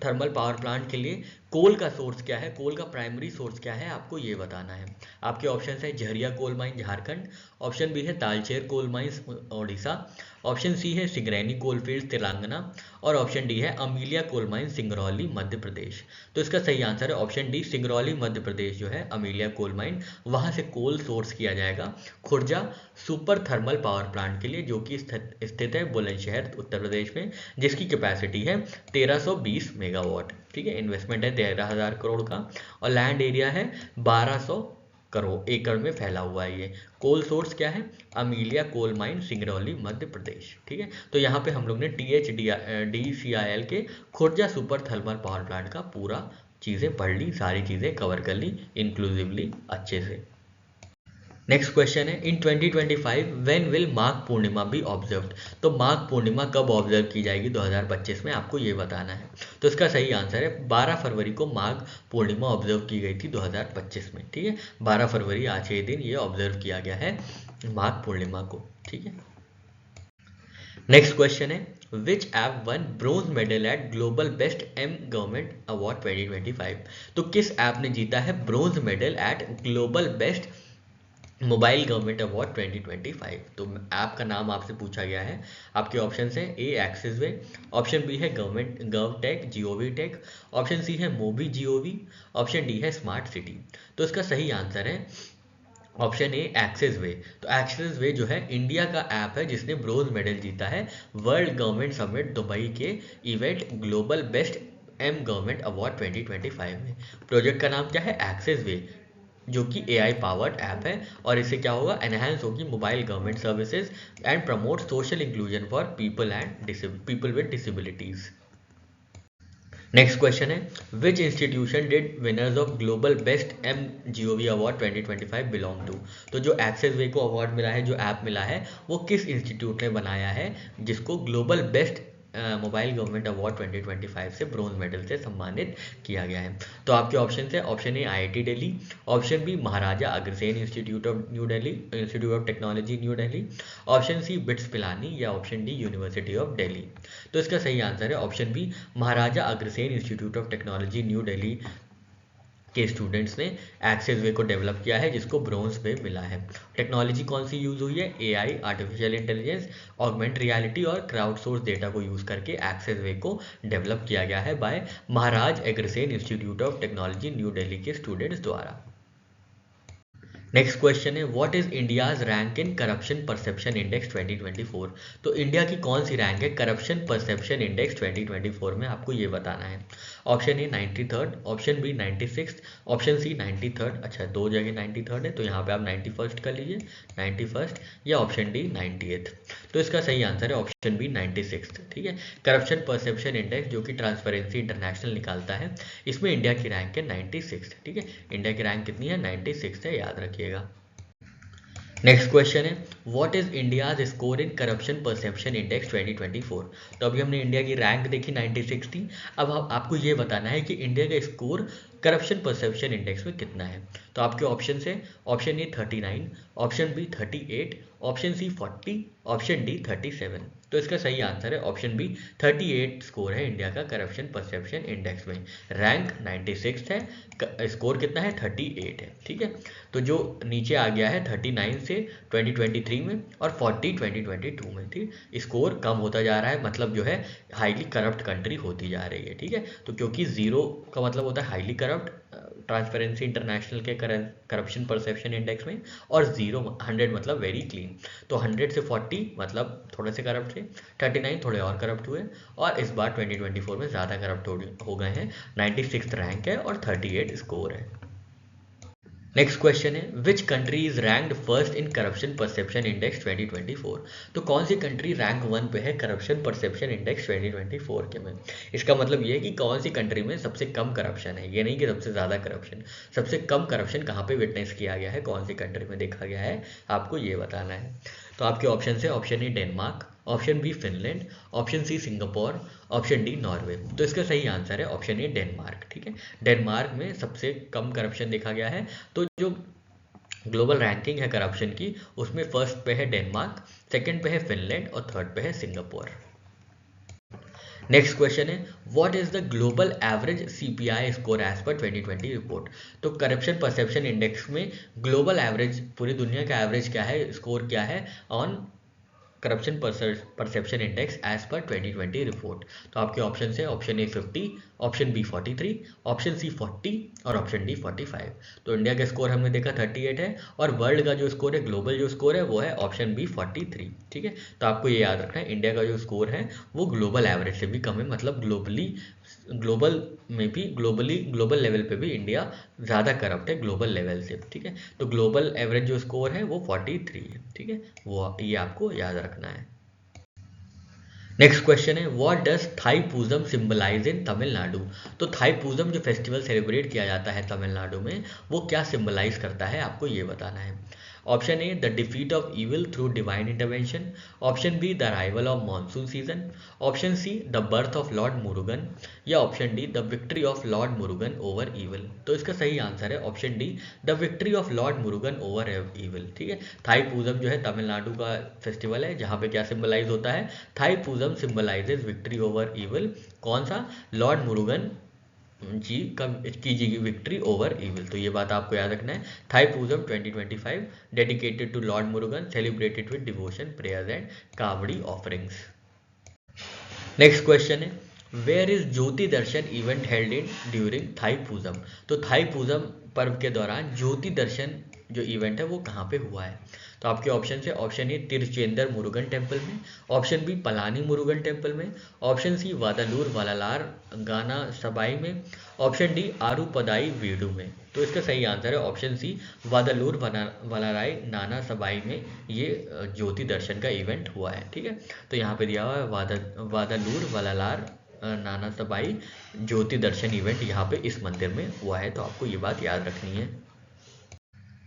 thermal power plant के लिए कोल का सोर्स क्या है, कोल का प्राइमरी सोर्स क्या है, आपको ये बताना है। आपके ऑप्शन है Jharia coal mine Jharkhand, option B है Talcher coal mines Odisha, option C है सिंगरैनी कोलफील्ड तेलंगाना और ऑप्शन डी है अमीलिया कोल माइन सिंगरौली मध्य प्रदेश। तो इसका सही आंसर है ऑप्शन डी सिंगरौली मध्य प्रदेश जो है अमीलिया कोल माइन, वहां से कोल सोर्स किया जाएगा Khurja super thermal power plant के लिए, जो कि स्थित है बुलंदशहर उत्तर प्रदेश में, जिसकी कैपेसिटी है 1320 मेगावाट। ठीक है, इन्वेस्टमेंट है 13,000 करोड़ का और लैंड एरिया है 1200 करोड़ एकड़ में फैला हुआ है। ये कोल सोर्स क्या है, अमीलिया कोल माइन सिंगरौली मध्य प्रदेश। ठीक है, तो यहाँ पे हम लोग ने THDCIL के Khurja super thermal power plant का पूरा चीज़ें पढ़ ली, सारी चीज़ें कवर कर ली इंक्लूसिवली अच्छे से। नेक्स्ट क्वेश्चन है इन 2025 when will Magh Purnima B observed. तो माघ पूर्णिमा कब ऑब्जर्व की जाएगी 2025 में, आपको ये बताना है। तो इसका सही आंसर है 12 फरवरी को माघ पूर्णिमा ऑब्जर्व की गई थी 2025 में। ठीक है, 12 फरवरी आज के दिन ये ऑब्जर्व किया गया है माघ पूर्णिमा को। ठीक है, नेक्स्ट क्वेश्चन है which app won bronze medal at global best M government award 2025। तो किस ऐप ने जीता है bronze medal at global best mobile government award 2025। तो ऐप का नाम आपसे पूछा गया है। आपके ऑप्शन है A access way, option B है government GovTech GOV tech, option C है मोबी GOV, ऑप्शन डी है स्मार्ट सिटी। तो इसका सही आंसर है ऑप्शन ए एक्सिस वे। तो एक्सिस वे जो है इंडिया का ऐप है जिसने ब्रोंज मेडल जीता है वर्ल्ड गवर्नमेंट समिट दुबई के event global best M government award 2025 में। प्रोजेक्ट का नाम क्या है, एक्सिस वे, जो कि AI पावर्ड ऐप है और इससे क्या होगा, एनहांस होगी mobile government services and promote social inclusion for people with disabilities. Next question है which institution did winners of global best MGOV award 2025 belong to. तो जो एक्सेस वे को अवार्ड मिला है, जो ऐप मिला है, वो किस इंस्टीट्यूट ने बनाया है जिसको global best mobile government award 2025 से ब्रोंज मेडल से सम्मानित किया गया है। तो आपके ऑप्शन है option A IIT Delhi, option B Maharaja Agrasen institute of new Delhi institute of technology new Delhi, option C BITS Pilani या option D university of Delhi. तो इसका सही आंसर है option B Maharaja Agrasen institute of technology new Delhi के स्टूडेंट्स ने एक्सेस वे को डेवलप किया है जिसको ब्रोंज पे मिला है। टेक्नोलॉजी कौन सी यूज हुई है, AI artificial intelligence augment reality और क्राउड सोर्स डेटा को यूज करके एक्सेस वे को डेवलप किया गया है by Maharaj Agrasen institute of technology new Delhi के स्टूडेंट्स द्वारा। नेक्स्ट क्वेश्चन है what is India's rank in corruption perception index 2024। तो इंडिया की कौन सी रैंक है करप्शन परसेप्शन इंडेक्स 2024 में, आपको ये बताना है। Option A 93rd, option B 96th, option C 93rd। अच्छा, दो जगह 93rd है तो यहाँ पे आप 91st कर लीजिए, 91st, या ऑप्शन डी 98th। तो इसका सही आंसर है ऑप्शन बी 96th। ठीक है, करप्शन परसेप्शन इंडेक्स जो कि ट्रांसपेरेंसी इंटरनेशनल निकालता है, इसमें इंडिया की रैंक है 96th। ठीक है, इंडिया की रैंक कितनी है, 96th है, याद रखिएगा। नेक्स्ट क्वेश्चन है what is India's score in corruption perception index 2024। तो अभी हमने इंडिया की रैंक देखी 96 थी, अब आपको ये बताना है कि इंडिया का स्कोर करप्शन परसेप्शन इंडेक्स में कितना है। तो आपके ऑप्शन है option A 39, option B 38, option C 40, option D 37। तो इसका सही आंसर है ऑप्शन बी 38 स्कोर है इंडिया का करप्शन परसेप्शन इंडेक्स में। रैंक 96 है, स्कोर कितना है 38 है। ठीक है, तो जो नीचे आ गया है 39 से 2023 में और 40 2022 में। ठीक, स्कोर कम होता जा रहा है, मतलब जो है हाईली करप्ट कंट्री होती जा रही है। ठीक है, तो क्योंकि 0 का मतलब होता है हाईली करप्ट ट्रांसपेरेंसी इंटरनेशनल के करप्शन परसेप्शन इंडेक्स में, और 100 मतलब वेरी क्लीन। तो 100 से 40 मतलब थोड़े से करप्ट थे, 39 थोड़े और करप्ट हुए, और इस बार 2024 में ज़्यादा करप्ट हो गए हैं। 96 रैंक है और 38 स्कोर है। नेक्स्ट क्वेश्चन है, which country is ranked first in corruption perception index 2024। तो कौन सी कंट्री रैंक 1 पे है करप्शन परसेप्शन इंडेक्स 2024 के में। इसका मतलब ये है कि कौन सी कंट्री में सबसे कम करप्शन है, ये नहीं कि सबसे ज़्यादा करप्शन। सबसे कम करप्शन कहाँ पे विटनेस किया गया है, कौन सी कंट्री में देखा गया है, आपको ये बताना है। तो आपके ऑप्शन है, option A Denmark, option B Finland, option C Singapore, option D Norway. तो इसका सही आंसर है ऑप्शन ए डेनमार्क। ठीक है, डेनमार्क में सबसे कम करप्शन देखा गया है। तो जो ग्लोबल रैंकिंग है करप्शन की, उसमें फर्स्ट पे है डेनमार्क, सेकंड पे है फिनलैंड और थर्ड पे है सिंगापुर। नेक्स्ट क्वेश्चन है, what is the global average CPI score as per 2020 report. तो करप्शन परसेप्शन इंडेक्स में ग्लोबल एवरेज, पूरी दुनिया का एवरेज क्या है, स्कोर क्या है on corruption perception index as per 2020 report. तो आपके ऑप्शन है, option A 50, option B 43, option C 40 और ऑप्शन डी 45। तो इंडिया का स्कोर हमने देखा 38 है, और वर्ल्ड का जो स्कोर है, ग्लोबल जो स्कोर है वो है ऑप्शन बी 43। ठीक है, तो आपको ये याद रखना है, इंडिया का जो स्कोर है वो ग्लोबल एवरेज से भी कम है, मतलब ग्लोबल में भी ग्लोबल लेवल पे भी इंडिया ज़्यादा करप्ट है ग्लोबल लेवल से। ठीक है, तो ग्लोबल एवरेज जो स्कोर है वो 43 है। ठीक है, वो ये आपको याद रखना है। नेक्स्ट क्वेश्चन है, व्हाट डज थाई पूजम सिंबलाइज इन तमिलनाडु। तो थाई पूजम जो फेस्टिवल सेलिब्रेट किया जाता है तमिलनाडु में, वो क्या सिंबलाइज करता है, आपको ये बताना है। Option A, the defeat of evil through divine intervention, option B, the arrival of monsoon season, option C, the birth of lord Murugan, या option D, the victory of lord Murugan over evil. तो इसका सही आंसर है option D, the victory of lord Murugan over evil. ठीक है, थाई पूजम जो है तमिलनाडु का फेस्टिवल है, जहाँ पे क्या सिंबलाइज होता है, Thai Pusam symbolizes victory over evil. कौन सा, लॉर्ड मुरुगन जी की विक्ट्री ओवर इविल। तो ये बात आपको याद रखना है। Thai Pusam 2025 dedicated to lord Murugan, celebrated with devotion, prayers and kavadi offerings. Next question है, where is Jyoti Darshan event held in during Thai Pusam. तो थाई पूजम पर्व के दौरान ज्योति दर्शन जो इवेंट है वो कहाँ पे हुआ है। तो आपके ऑप्शन है, option A Tiruchendur Murugan temple में, option B Palani Murugan temple में, ऑप्शन सी वादालूर वालालार गाना सबाई में, ऑप्शन डी आरूपदाई वीडू में। तो इसका सही आंसर है ऑप्शन सी, वादालूर वालाराई नाना सबाई में ये ज्योति दर्शन का इवेंट हुआ है। ठीक है, तो यहाँ पे दिया हुआ है वादालूर वालालार नाना सबाई ज्योति दर्शन इवेंट यहाँ पे इस मंदिर में हुआ है। तो आपको ये बात याद रखनी है।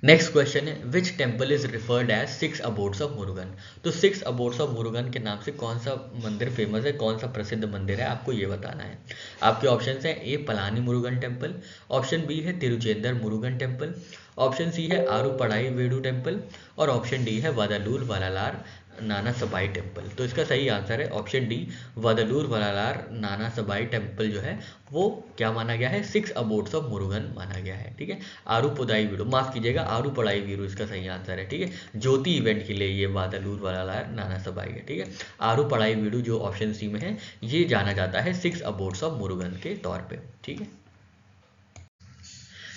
नेक्स्ट क्वेश्चन है, which temple is referred as 6 abodes of Murugan. तो 6 अबोर्ड्स ऑफ मुरुगन के नाम से कौन सा मंदिर फेमस है, कौन सा प्रसिद्ध मंदिर है, आपको ये बताना है। आपके ऑप्शन है, A Palani Murugan temple, option B है Tiruchendur Murugan temple, option C है आरूपड़ाई वेडू टेम्पल, और ऑप्शन डी है वादालूर वालालार नाना सबाई टेम्पल। तो इसका सही आंसर है ऑप्शन डी, वादालूर वालालार नाना सबाई टेम्पल जो है वो क्या माना गया है, 6 अबोर्ड्स ऑफ मुरुगन माना गया है। ठीक है, आरूपदाई वीरू, माफ कीजिएगा आरूपड़ाई वीरू इसका सही आंसर है। ठीक है, ज्योति इवेंट के लिए ये वादालूर वालालार नाना सबाई है। ठीक है, आरूपड़ाई वीरू जो ऑप्शन सी में है ये जाना जाता है 6 अबोर्ड्स ऑफ मुरुगन के तौर पे। ठीक है,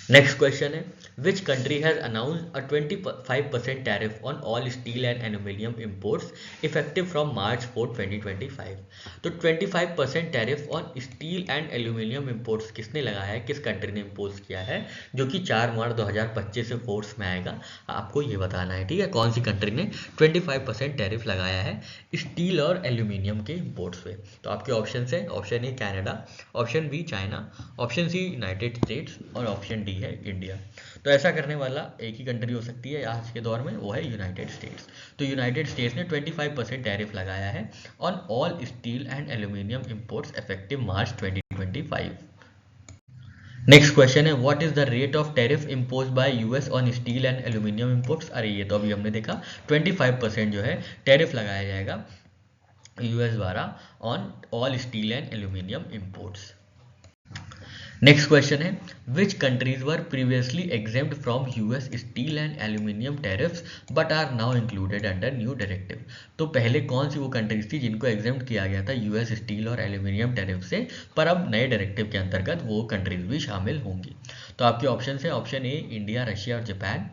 नेक्स्ट क्वेश्चन है, which country has announced a 25% tariff on all steel and aluminium imports effective from March 4 2025। तो 25% tariff on steel and aluminium imports किसने लगाया है, किस कंट्री ने इम्पोज किया है, जो कि 4 मार्च 2025 से फोर्स में आएगा, आपको ये बताना है। ठीक है, कौन सी कंट्री ने 25% टैरिफ लगाया है स्टील और एल्यूमिनियम के इम्पोर्ट्स पे। तो आपके ऑप्शन है, option A Canada, option B China, option C United States और ऑप्शन डी है इंडिया। तो ऐसा करने वाला एक ही कंट्री हो सकती है आज के दौर में, वो है यूनाइटेड स्टेट्स। तो यूनाइटेड स्टेट्स ने 25% टैरिफ लगाया है on all steel and aluminium imports effective March 2025। Next question है what is the rate of tariff impose by US on steel and aluminium imports. अरे ये तो अभी हमने देखा 25% जो है टैरिफ लगाया जाएगा यूएस द्वारा on all steel and aluminium imports. Next question है which countries were previously exempt from US steel and aluminium tariffs but are now included under new directive. तो पहले कौन सी वो कंट्रीज थी जिनको एग्जेम्प्ट किया गया था यूएस स्टील और एल्यूमिनियम टैरिफ से, पर अब नए डायरेक्टिव के अंतर्गत वो कंट्रीज भी शामिल होंगी। तो आपके ऑप्शन है ऑप्शन ए इंडिया, रशिया और जापान,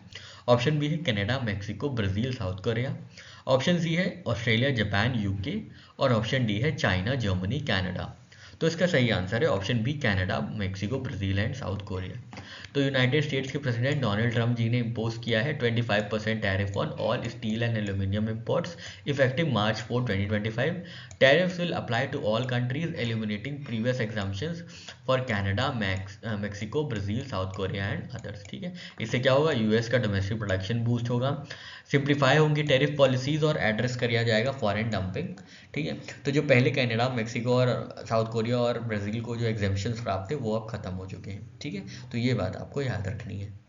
ऑप्शन बी है Canada, Mexico, Brazil, South Korea, option C है ऑस्ट्रेलिया, जापान, यूके और ऑप्शन डी है चाइना, जर्मनी, कनाडा। तो इसका सही आंसर है option B Canada, Mexico, Brazil and South Korea. तो यूनाइटेड स्टेट्स के प्रेसिडेंट डोनाल्ड ट्रंप जी ने इम्पोज किया है 25% tariff on all steel and aluminium imports effective March 4, 2025। Tariffs will apply to all countries eliminating previous exemptions for Canada, Mexico, Brazil, South Korea and others. ठीक है, इससे क्या होगा, US का domestic production boost होगा, simplify होंगी tariff policies और address किया जाएगा फॉरेन डंपिंग। ठीक है, तो जो पहले कनाडा, मैक्सिको और साउथ कोरिया और ब्राज़ील को जो एग्जेम्पशंस प्राप्त थे वो अब खत्म हो चुके हैं। ठीक है, तो ये बात आपको याद रखनी है।